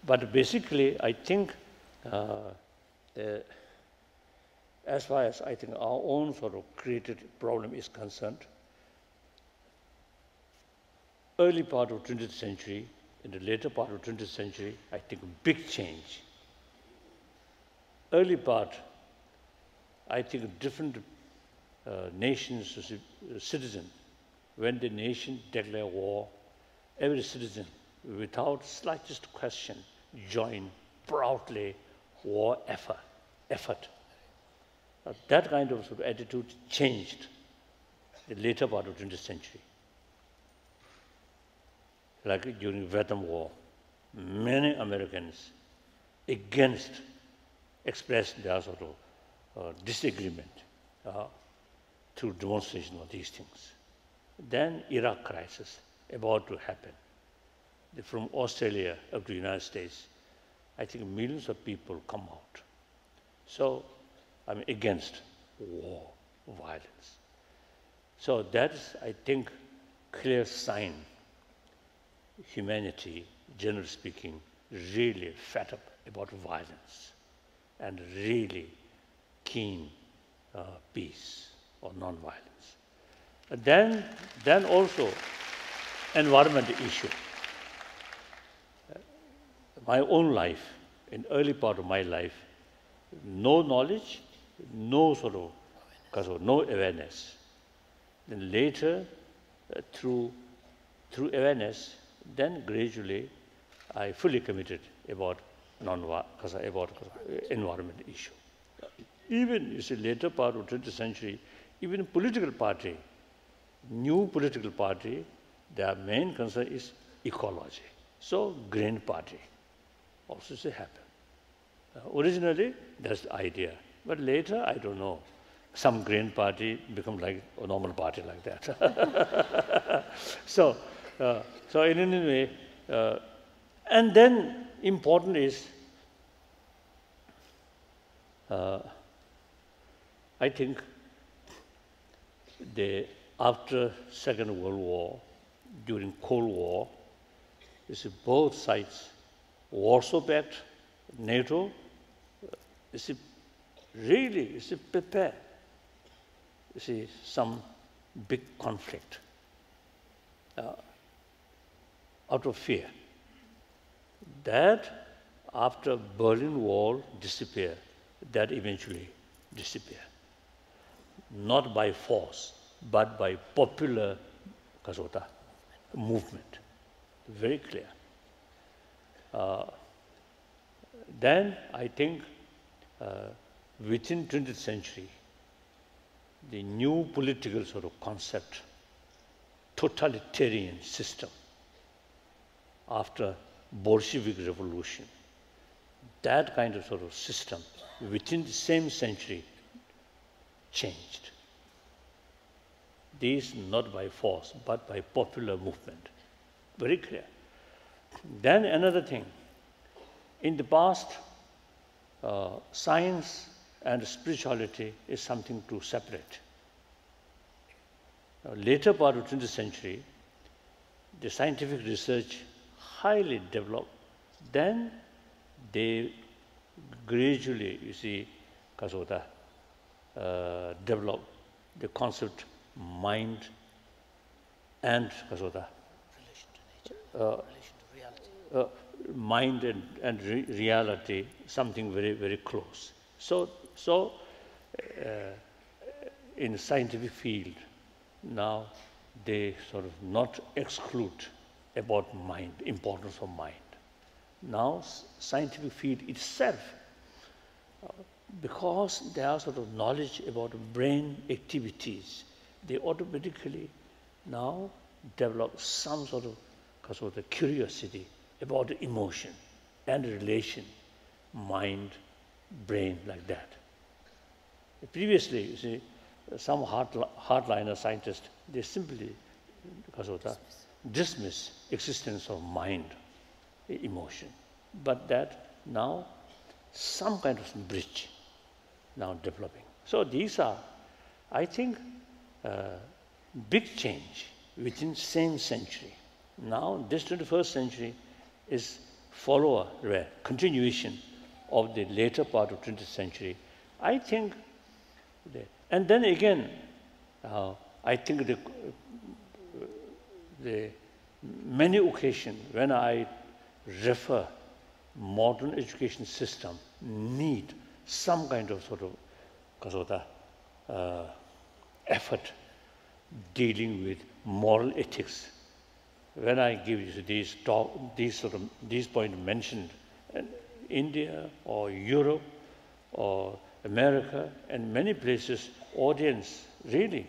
but basically, I think as far as I think our own sort of created problem is concerned, early part of 20th century, in the later part of 20th century, I think big change. Early part, I think different nations, citizens, when the nation declare war, every citizen, without slightest question, join proudly war effort. That kind of, sort of attitude changed in the later part of 20th century. Like during Vietnam War, many Americans expressed their sort of disagreement through demonstration of these things. Then Iraq crisis about to happen. From Australia up to the United States, I think millions of people come out. So I'm against war, violence. So that's, I think, clear sign humanity, generally speaking, really fed up about violence and really keen peace or non-violence. And then also environmental issue. My own life, in early part of my life, no knowledge, no sort of, because of no awareness. Then later, through awareness, then gradually, I fully committed about environment issue. Even, you see, later part of 20th century, even political party, new political party, their main concern is ecology. So, Green Party also happened. Originally, that's the idea. But later, I don't know, some Green Party become like a normal party like that. So in any way, and then important is, I think, after Second World War, during Cold War, you see both sides, Warsaw Pact, NATO, you see, really, you see, prepare, you see, some big conflict out of fear. That, after Berlin Wall disappeared, that eventually disappeared. Not by force, but by popular movement. Very clear. Then I think within 20th century, the new political sort of concept, totalitarian system, after Bolshevik revolution, that kind of sort of system within the same century changed. These not by force, but by popular movement. Very clear. Then another thing, in the past, science and spirituality is something to separate. Later part of 20th century, the scientific research highly developed. Then they gradually, you see, developed the concept mind and mind and reality, something very, very close. So in scientific field, now they sort of not exclude about mind, importance of mind. Now scientific field itself, because there are sort of knowledge about brain activities, they automatically now develop some sort of curiosity about the emotion and relation, mind, brain, like that. Previously, you see, some hardliner scientists, they simply dismiss existence of mind, emotion. But that now some kind of bridge now developing. So these are, I think, big change within same century. Now this 21st century is follower, continuation of the later part of 20th century. I think, and then again, I think the many occasions when I refer modern education system need some kind of effort dealing with moral ethics. When I give you these points mentioned, India or Europe or America and many places, audience really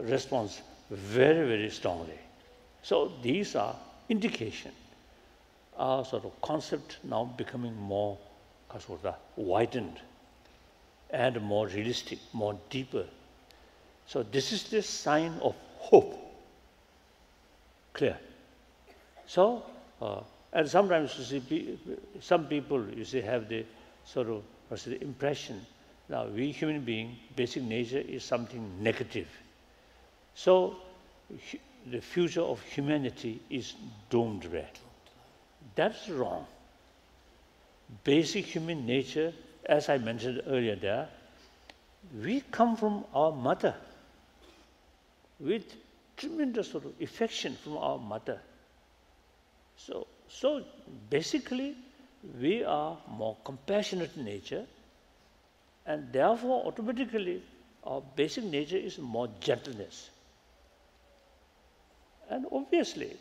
responds very, very strongly. So these are indication, our sort of concept now becoming more widened and more realistic, more deeper. So this is the sign of hope. Clear. So, and sometimes you see, some people you see have the sort of the impression now we human being, basic nature is something negative. So the future of humanity is doomed. That's wrong. Basic human nature, as I mentioned earlier there, we come from our mother with tremendous sort of affection from our mother. So basically, we are more compassionate in nature, and therefore automatically our basic nature is more gentleness. And obviously,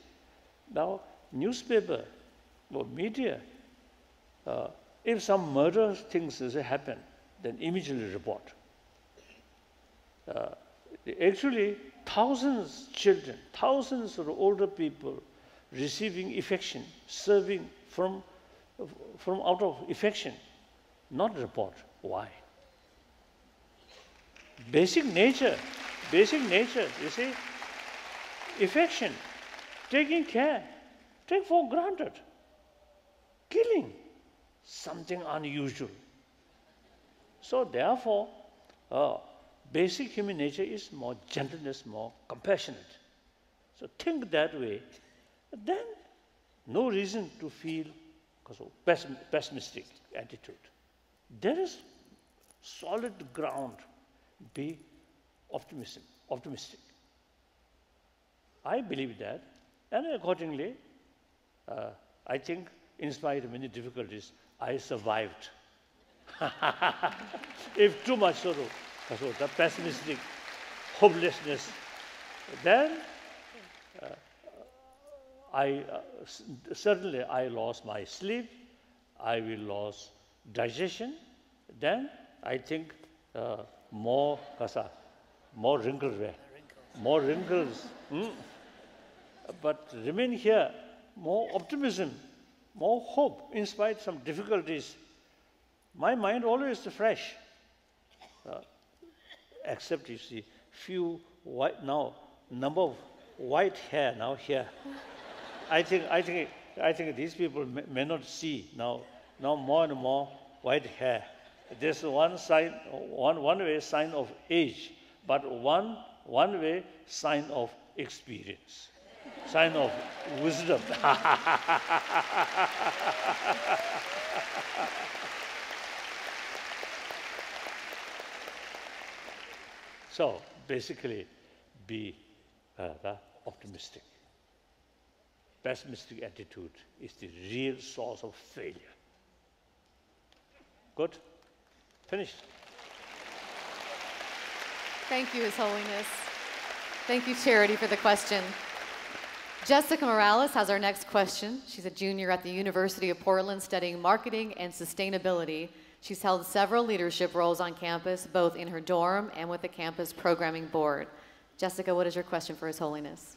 now newspaper or media, if some murderous things happen, then immediately report. Actually, thousands of children, thousands of older people receiving affection, serving from out of affection, not report. Why? Basic nature, you see, affection, taking care, take for granted, killing, something unusual. So therefore, basic human nature is more gentleness, more compassionate. So think that way, then no reason to feel pessimistic attitude. There is solid ground, be optimistic. I believe that, and accordingly, I think in spite of many difficulties, I survived. If too much sort of the pessimistic hopelessness, then certainly I lost my sleep, I will lose digestion, then I think more wrinkles. But remain here, more optimism, more hope in spite of some difficulties. My mind always fresh, except you see few white now number of white hair now here. I think these people may not see now more and more white hair. There's one sign, one way sign of age, but one way sign of experience, sign of wisdom. So basically, be optimistic. Pessimistic attitude is the real source of failure. Good? Finished. Thank you, His Holiness. Thank you, Charity, for the question. Jessica Morales has our next question. She's a junior at the University of Portland studying marketing and sustainability. She's held several leadership roles on campus, both in her dorm and with the campus programming board. Jessica, what is your question for His Holiness?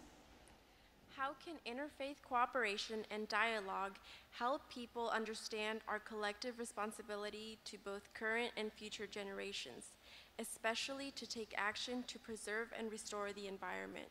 How can interfaith cooperation and dialogue help people understand our collective responsibility to both current and future generations, especially to take action to preserve and restore the environment?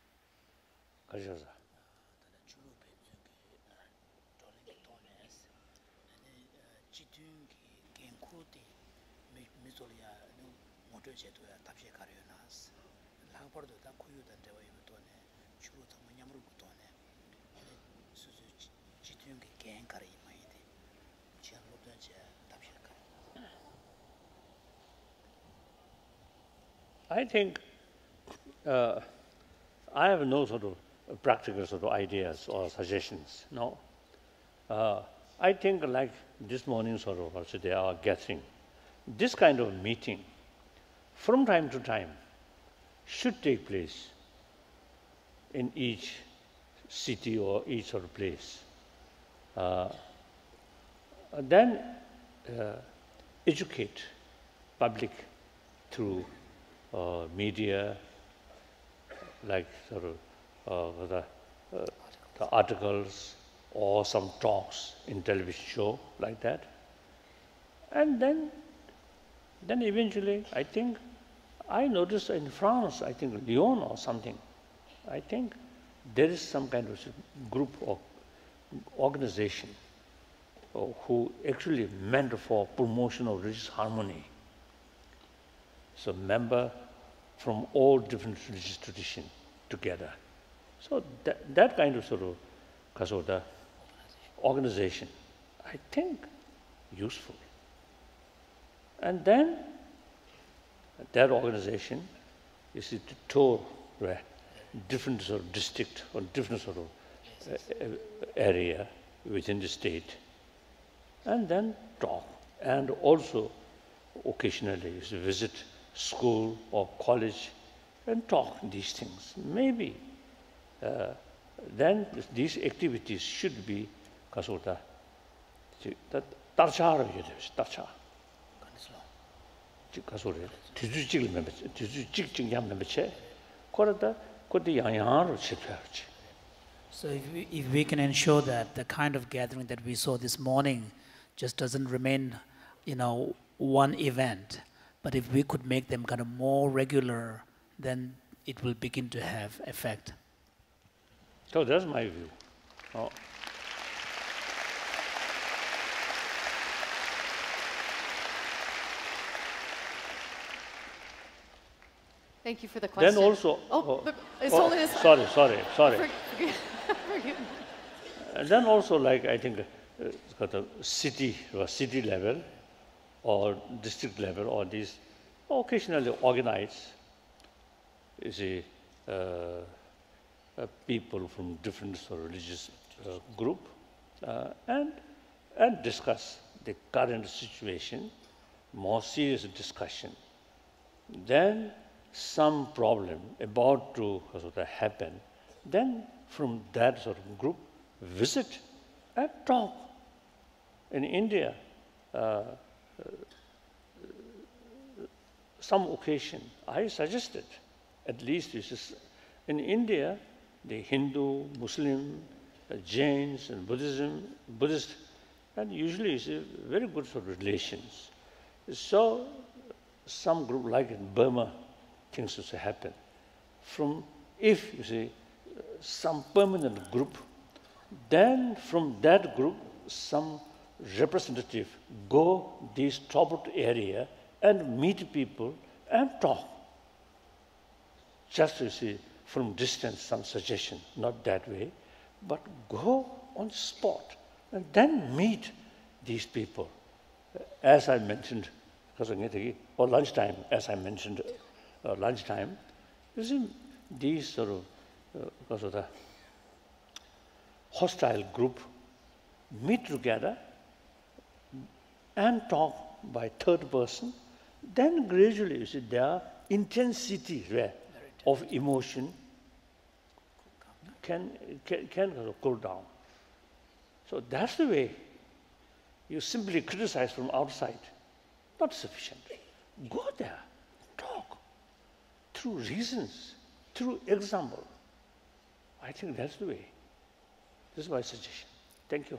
I think I have no sort of practical sort of ideas or suggestions. No, I think like this morning sort of also they are gathering. This kind of meeting, from time to time, should take place in each city or each sort of place. Then educate public through media, like sort of the articles or some talks in television show like that. And then eventually, I think, I noticed in France, I think Lyon or something, I think there is some kind of group or organization who actually meant for promotion of religious harmony. So member from all different religious traditions together. So that kind of sort of the organization, I think, useful. And then that organization is to tour different sort of district or different sort of area within the state, and then talk. And also occasionally is to visit school or college and talk these things. Maybe then these activities should be So if we can ensure that the kind of gathering that we saw this morning just doesn't remain, one event, but if we could make them kind of more regular, then it will begin to have effect. So that's my view. Oh. Thank you for the question. Then also, sorry. Sorry. And then also, like I think, got a city level, or district level, or these occasionally organize. You see, people from different sort of religious group, and discuss the current situation, more serious discussion. Then some problem about to happen, then from that sort of group, visit and talk. In India, some occasion, I suggested, at least in India, the Hindu, Muslim, Jains, and Buddhist and usually it's a very good sort of relations. So some group like in Burma, things will happen. From if you see some permanent group, then from that group some representative go this troubled area and meet people and talk. Just you see from distance some suggestion, not that way, but go on spot and then meet these people. As I mentioned, or lunchtime, as I mentioned, lunchtime, you see these sort of, because of the hostile group meet together and talk by third person, then gradually you see their intensity of emotion can cool down. So that's the way. You simply criticize from outside, not sufficient. Go there, talk, through reasons, through example. I think that's the way. This is my suggestion. Thank you.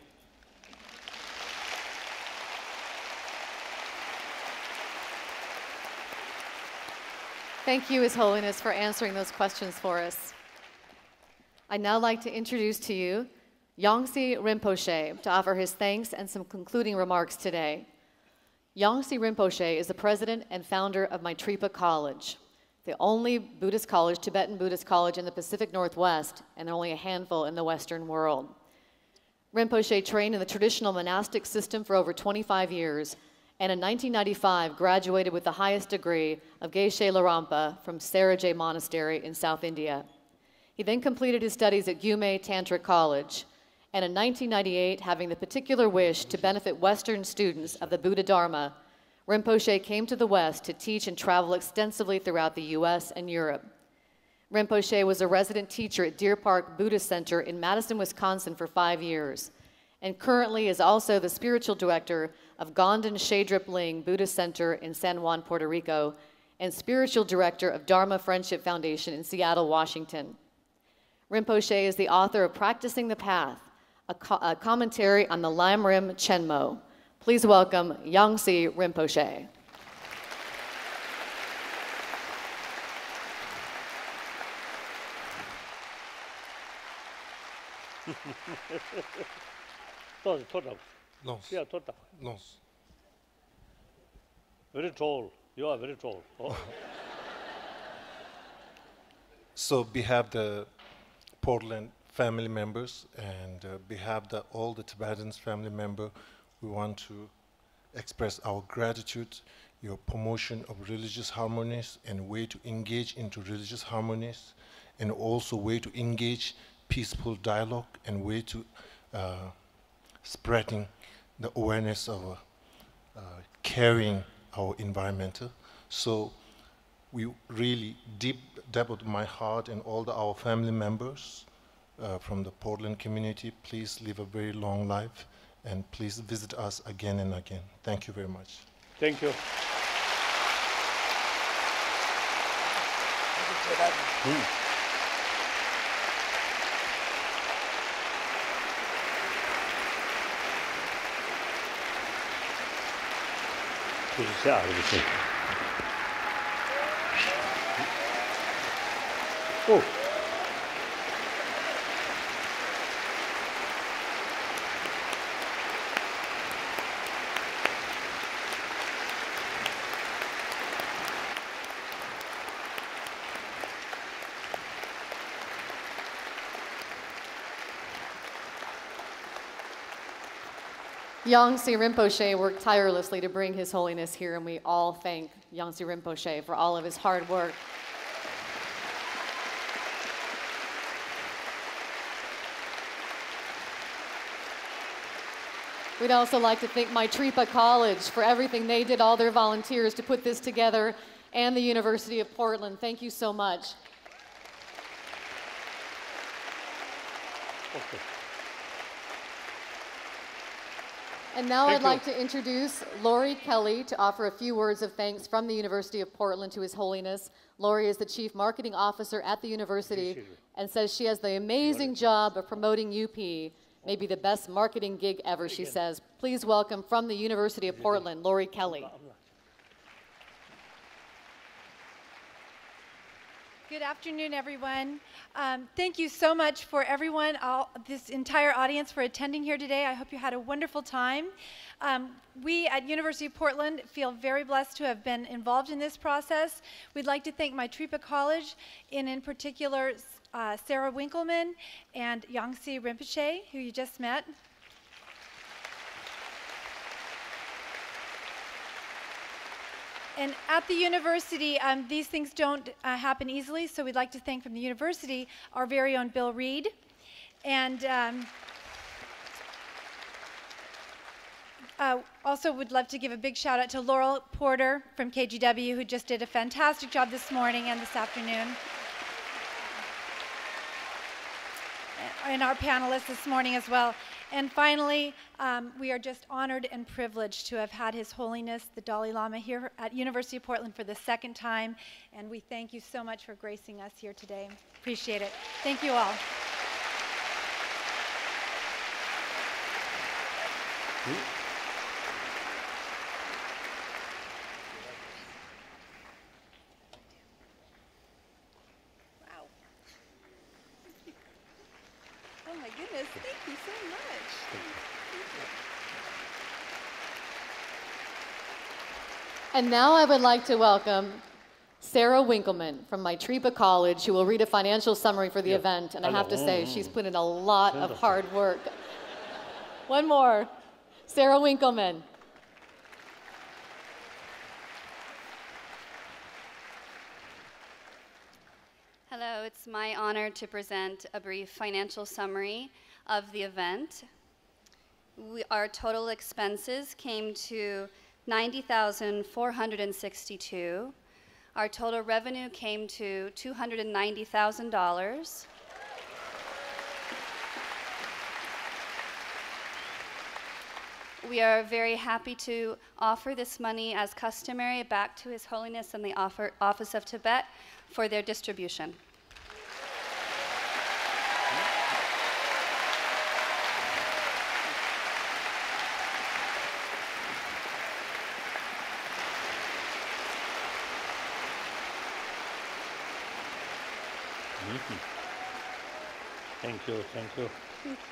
Thank you, His Holiness, for answering those questions for us. I'd now like to introduce to you Yongsi Rinpoche to offer his thanks and some concluding remarks today. Yongsi Rinpoche is the president and founder of Maitripa College, the only Buddhist college, Tibetan Buddhist college in the Pacific Northwest, and only a handful in the Western world. Rinpoche trained in the traditional monastic system for over 25 years, and in 1995 graduated with the highest degree of Geshe Larampa from Sarajay Monastery in South India. He then completed his studies at Gyume Tantric College, and in 1998, having the particular wish to benefit Western students of the Buddha Dharma, Rinpoche came to the West to teach and travel extensively throughout the US and Europe. Rinpoche was a resident teacher at Deer Park Buddhist Center in Madison, Wisconsin for 5 years, and currently is also the spiritual director of Gondan Shedrip Ling Buddhist Center in San Juan, Puerto Rico, and spiritual director of Dharma Friendship Foundation in Seattle, Washington. Rinpoche is the author of Practicing the Path, a commentary on the Lamrim Chenmo. Please welcome Yongsi Rinpoche. No. Very tall. You are very tall. Oh. So we have the Portland family members, and we have all the Tibetans family member. We want to express our gratitude, your promotion of religious harmonies and way to engage into religious harmonies, and also way to engage peaceful dialogue and way to spreading the awareness of caring our environmental. So we really deep of my heart and all our family members from the Portland community, please live a very long life and please visit us again and again. Thank you very much. Thank you. Oh. Yongsi Rinpoche worked tirelessly to bring His Holiness here, and we all thank Yongsi Rinpoche for all of his hard work. We'd also like to thank Maitripa College for everything they did, all their volunteers to put this together, and the University of Portland. Thank you so much. Okay. And now I'd like to introduce Lori Kelly to offer a few words of thanks from the University of Portland to His Holiness. Lori is the Chief Marketing Officer at the university and says she has the amazing job of promoting UP. Maybe the best marketing gig ever, she says. Please welcome from the University of Portland, Lori Kelly. Good afternoon, everyone. Thank you so much for everyone, this entire audience for attending here today. I hope you had a wonderful time. We at University of Portland feel very blessed to have been involved in this process. We'd like to thank Maitripa College, and in particular, Sarah Winkleman and Yangtze Rinpoche, who you just met. And at the university, these things don't happen easily, so we'd like to thank from the university our very own Bill Reed. And also would love to give a big shout out to Laurel Porter from KGW, who just did a fantastic job this morning and this afternoon. And our panelists this morning as well. And finally, we are just honored and privileged to have had His Holiness the Dalai Lama here at University of Portland for the second time, and we thank you so much for gracing us here today. Appreciate it. Thank you all. Wow. Oh my goodness, thank you so much. And now I would like to welcome Sarah Winkleman from Maitripa College, who will read a financial summary for the event. And I have to say, she's put in a lot of hard work. One more. Sarah Winkleman. Hello, it's my honor to present a brief financial summary of the event. Our total expenses came to $90,462. Our total revenue came to $290,000. We are very happy to offer this money as customary back to His Holiness and the Office of Tibet for their distribution. Thank you, thank you. Thank you.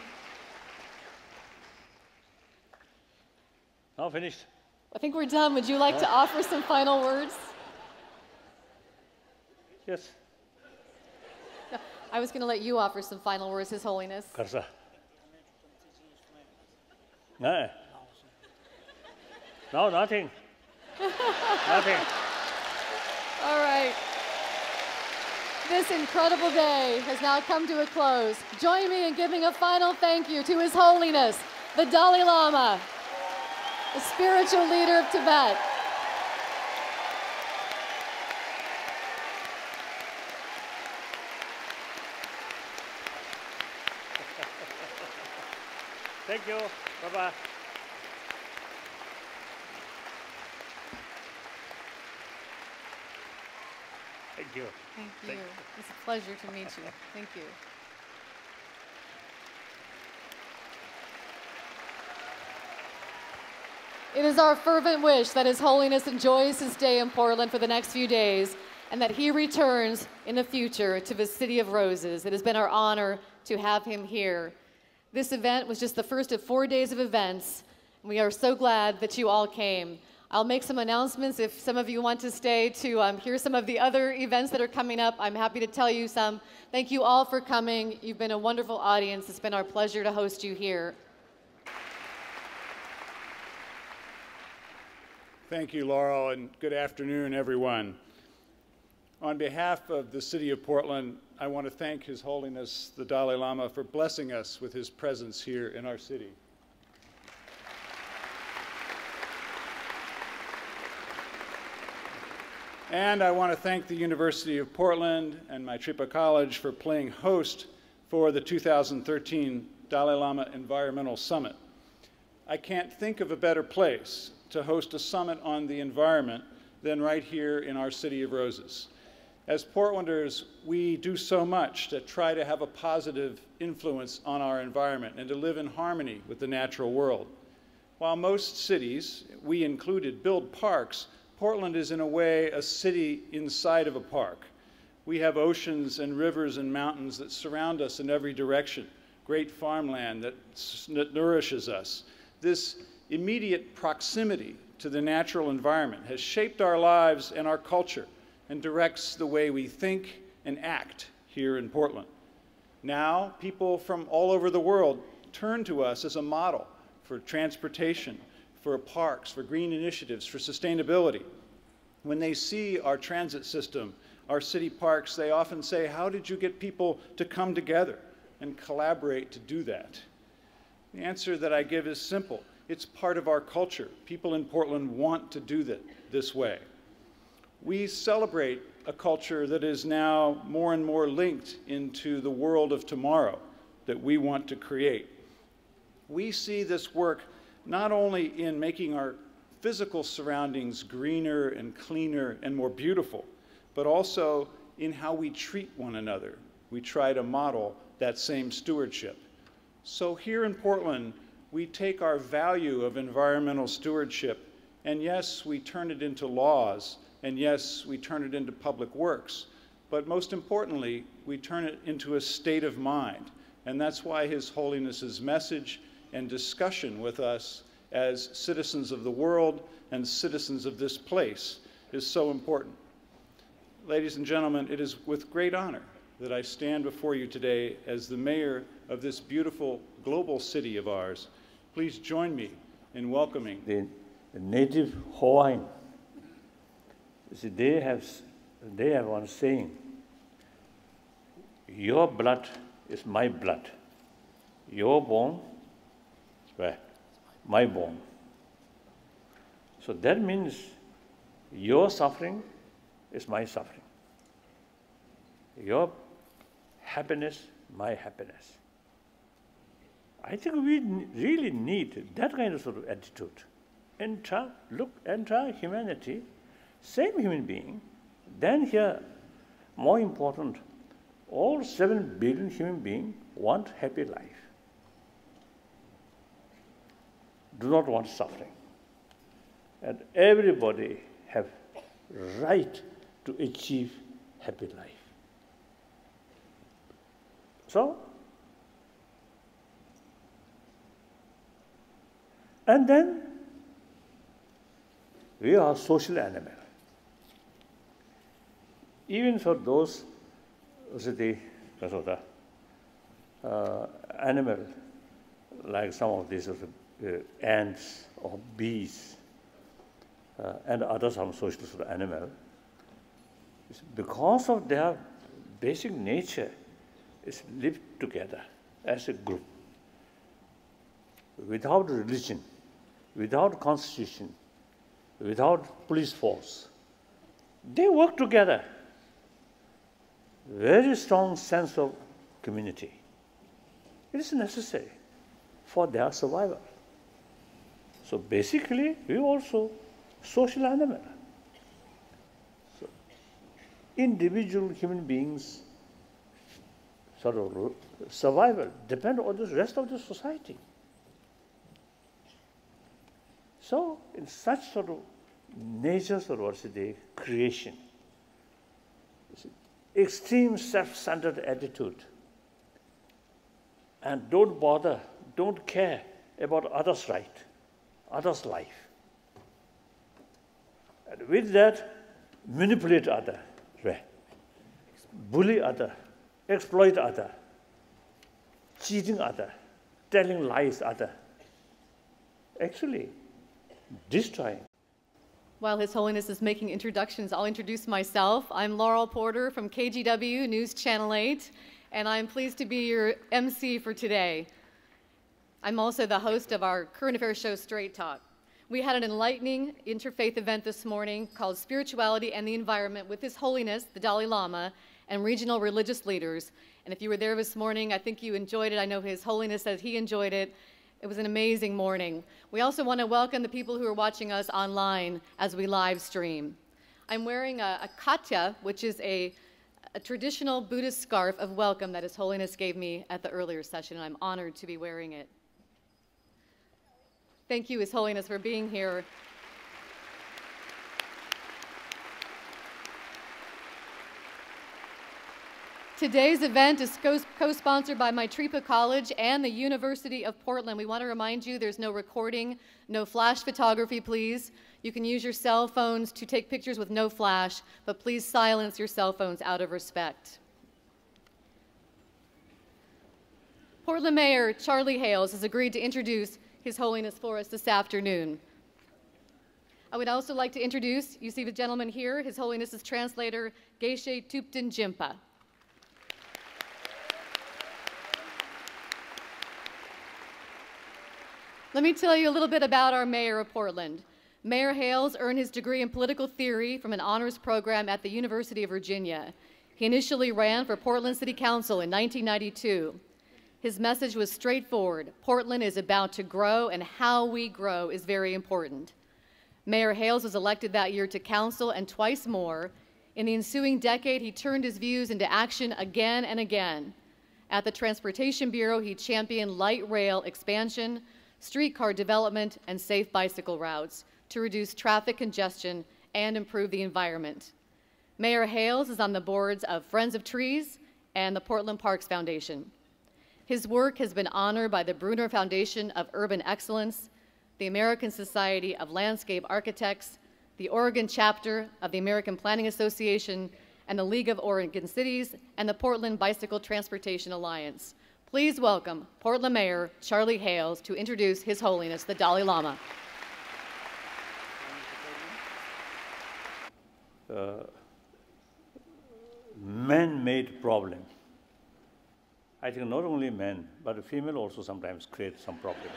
Now finished. I think we're done. Would you like to offer some final words? Yes. No, I was going to let you offer some final words, His Holiness. Karsa. No. No, nothing. Nothing. All right. This incredible day has now come to a close. Join me in giving a final thank you to His Holiness, the Dalai Lama, the spiritual leader of Tibet. Thank you. Bye-bye. Thank you. Thank you. It's a pleasure to meet you. Thank you. It is our fervent wish that His Holiness enjoys his stay in Portland for the next few days and that he returns in the future to the City of Roses. It has been our honor to have him here. This event was just the first of 4 days of events. We are so glad that you all came. I'll make some announcements if some of you want to stay to hear some of the other events that are coming up. I'm happy to tell you some. Thank you all for coming. You've been a wonderful audience. It's been our pleasure to host you here. Thank you, Laurel, and good afternoon, everyone. On behalf of the City of Portland, I want to thank His Holiness the Dalai Lama for blessing us with his presence here in our city. And I want to thank the University of Portland and Maitripa College for playing host for the 2013 Dalai Lama Environmental Summit. I can't think of a better place to host a summit on the environment than right here in our City of Roses. As Portlanders, we do so much to try to have a positive influence on our environment and to live in harmony with the natural world. While most cities, we included, build parks, Portland is in a way a city inside of a park. We have oceans and rivers and mountains that surround us in every direction, great farmland that nourishes us. This immediate proximity to the natural environment has shaped our lives and our culture and directs the way we think and act here in Portland. Now, people from all over the world turn to us as a model for transportation, for parks, for green initiatives, for sustainability. When they see our transit system, our city parks, they often say, how did you get people to come together and collaborate to do that? The answer that I give is simple. It's part of our culture. People in Portland want to do that this way. We celebrate a culture that is now more and more linked into the world of tomorrow that we want to create. We see this work not only in making our physical surroundings greener and cleaner and more beautiful, but also in how we treat one another. We try to model that same stewardship. So here in Portland, we take our value of environmental stewardship, and yes, we turn it into laws, and yes, we turn it into public works, but most importantly, we turn it into a state of mind. And that's why His Holiness's message and discussion with us as citizens of the world and citizens of this place is so important. Ladies and gentlemen, it is with great honor that I stand before you today as the mayor of this beautiful global city of ours. Please join me in welcoming the native Hawaiian. See, they have one saying, your blood is my blood. Your bone, well, my bone. So that means your suffering is my suffering. Your happiness, my happiness. I think we really need that kind of sort of attitude. Entire humanity, same human being, then here, more important, all 7 billion human beings want happy life. Do not want suffering. And everybody have right to achieve happy life. So, and then we are social animal. Even for those the animal, like some of these ants or bees, and other some social sort of animal, because of their basic nature, is live together as a group, without religion, without constitution, without police force. They work together. Very strong sense of community. It is necessary for their survival. So basically, we also social animal. So individual human beings sort of survival depend on the rest of the society. So in such sort of nature sort of the creation, extreme self-centered attitude, and don't bother, don't care about others' right, others' life. And with that, manipulate other, bully other, exploit other, cheating other, telling lies other. Actually, destroying. While His Holiness is making introductions, I'll introduce myself. I'm Laurel Porter from KGW News Channel 8, and I'm pleased to be your MC for today. I'm also the host of our current affairs show, Straight Talk. We had an enlightening interfaith event this morning called Spirituality and the Environment with His Holiness, the Dalai Lama, and regional religious leaders. And if you were there this morning, I think you enjoyed it. I know His Holiness said he enjoyed it. It was an amazing morning. We also want to welcome the people who are watching us online as we live stream. I'm wearing a katya, which is a traditional Buddhist scarf of welcome that His Holiness gave me at the earlier session, and I'm honored to be wearing it. Thank you, His Holiness, for being here. Today's event is co-sponsored by Maitripa College and the University of Portland. We want to remind you there's no recording, no flash photography, please. You can use your cell phones to take pictures with no flash, but please silence your cell phones out of respect. Portland Mayor Charlie Hales has agreed to introduce His Holiness for us this afternoon. I would also like to introduce, you see the gentleman here, His Holiness's translator, Geshe Tupten Jampa. Let me tell you a little bit about our mayor of Portland. Mayor Hales earned his degree in political theory from an honors program at the University of Virginia. He initially ran for Portland City Council in 1992. His message was straightforward. Portland is about to grow, and how we grow is very important. Mayor Hales was elected that year to council and twice more. In the ensuing decade, he turned his views into action again and again. At the Transportation Bureau, he championed light rail expansion, streetcar development, and safe bicycle routes to reduce traffic congestion and improve the environment. Mayor Hales is on the boards of Friends of Trees and the Portland Parks Foundation. His work has been honored by the Bruner Foundation of Urban Excellence, the American Society of Landscape Architects, the Oregon chapter of the American Planning Association, and the League of Oregon Cities, and the Portland Bicycle Transportation Alliance. Please welcome Portland Mayor Charlie Hales to introduce His Holiness the Dalai Lama. Man-made problem. I think not only men, but female also sometimes create some problems.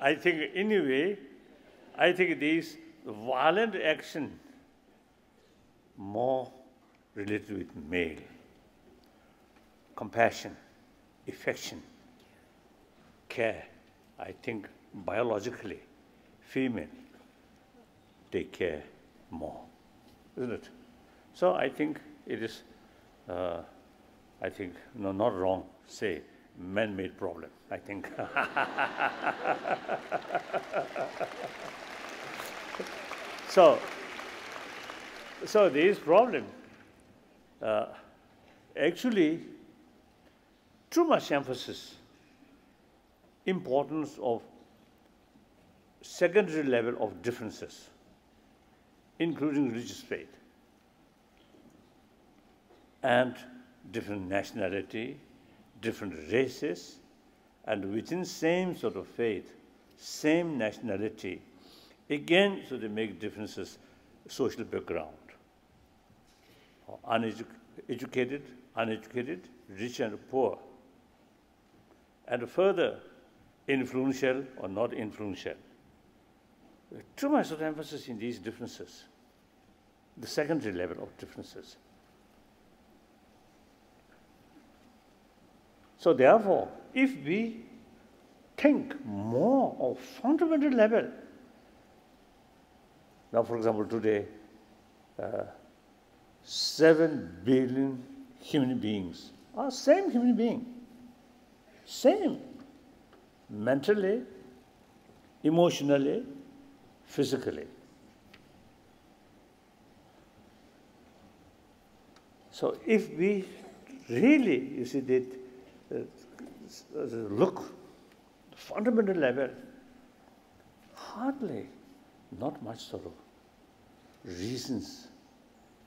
I think anyway, I think this violent action more related with male. Compassion, affection, care. I think biologically, female take care more, isn't it? So I think it is, I think, no, not wrong, say, man-made problem, I think. So this problem, actually, too much emphasis, importance of secondary level of differences, including religious faith, and different nationality, different races, and within same sort of faith, same nationality, again, so they make differences, social background, educated, uneducated, rich and poor, and further, influential or not influential. Too much of emphasis in these differences, the secondary level of differences. So therefore, if we think more of fundamental level, now for example today, 7 billion human beings are same human being, same, mentally, emotionally, physically. So if we really, you see, that look, fundamental level, hardly, not much sort of reasons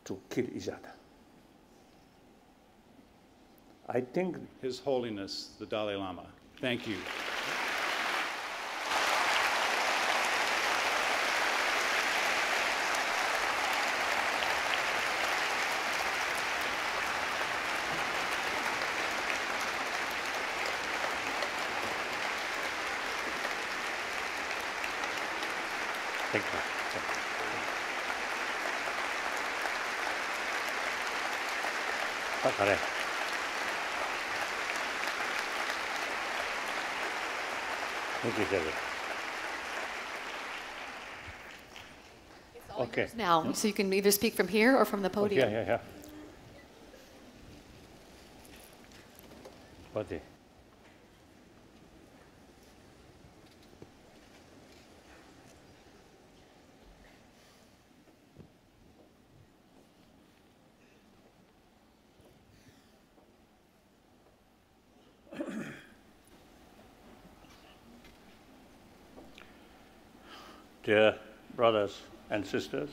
to kill each other. I think His Holiness the Dalai Lama. Thank you. Thank you. Correct. Thank you, Sherry. Okay. Now, so you can either speak from here or from the podium. Yeah. Okay. Dear brothers and sisters,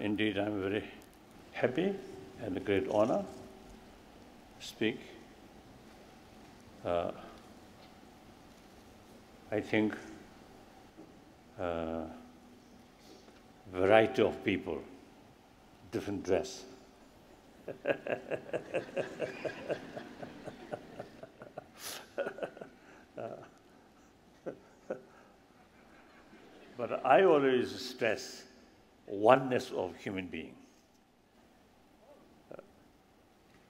indeed I'm very happy and a great honor to speak. I think variety of people, different dress. But I always stress oneness of human being.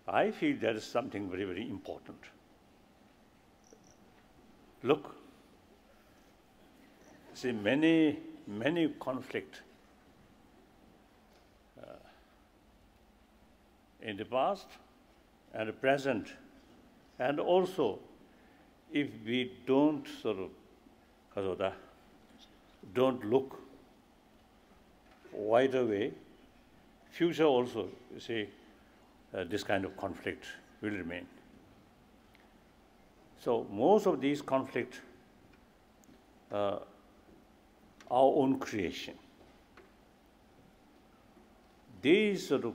I feel that is something very, very important. Look, see, many conflicts in the past and the present, and also if we don't don't look wider way, future also, you see, this kind of conflict will remain. So most of these conflicts are our own creation. These sort of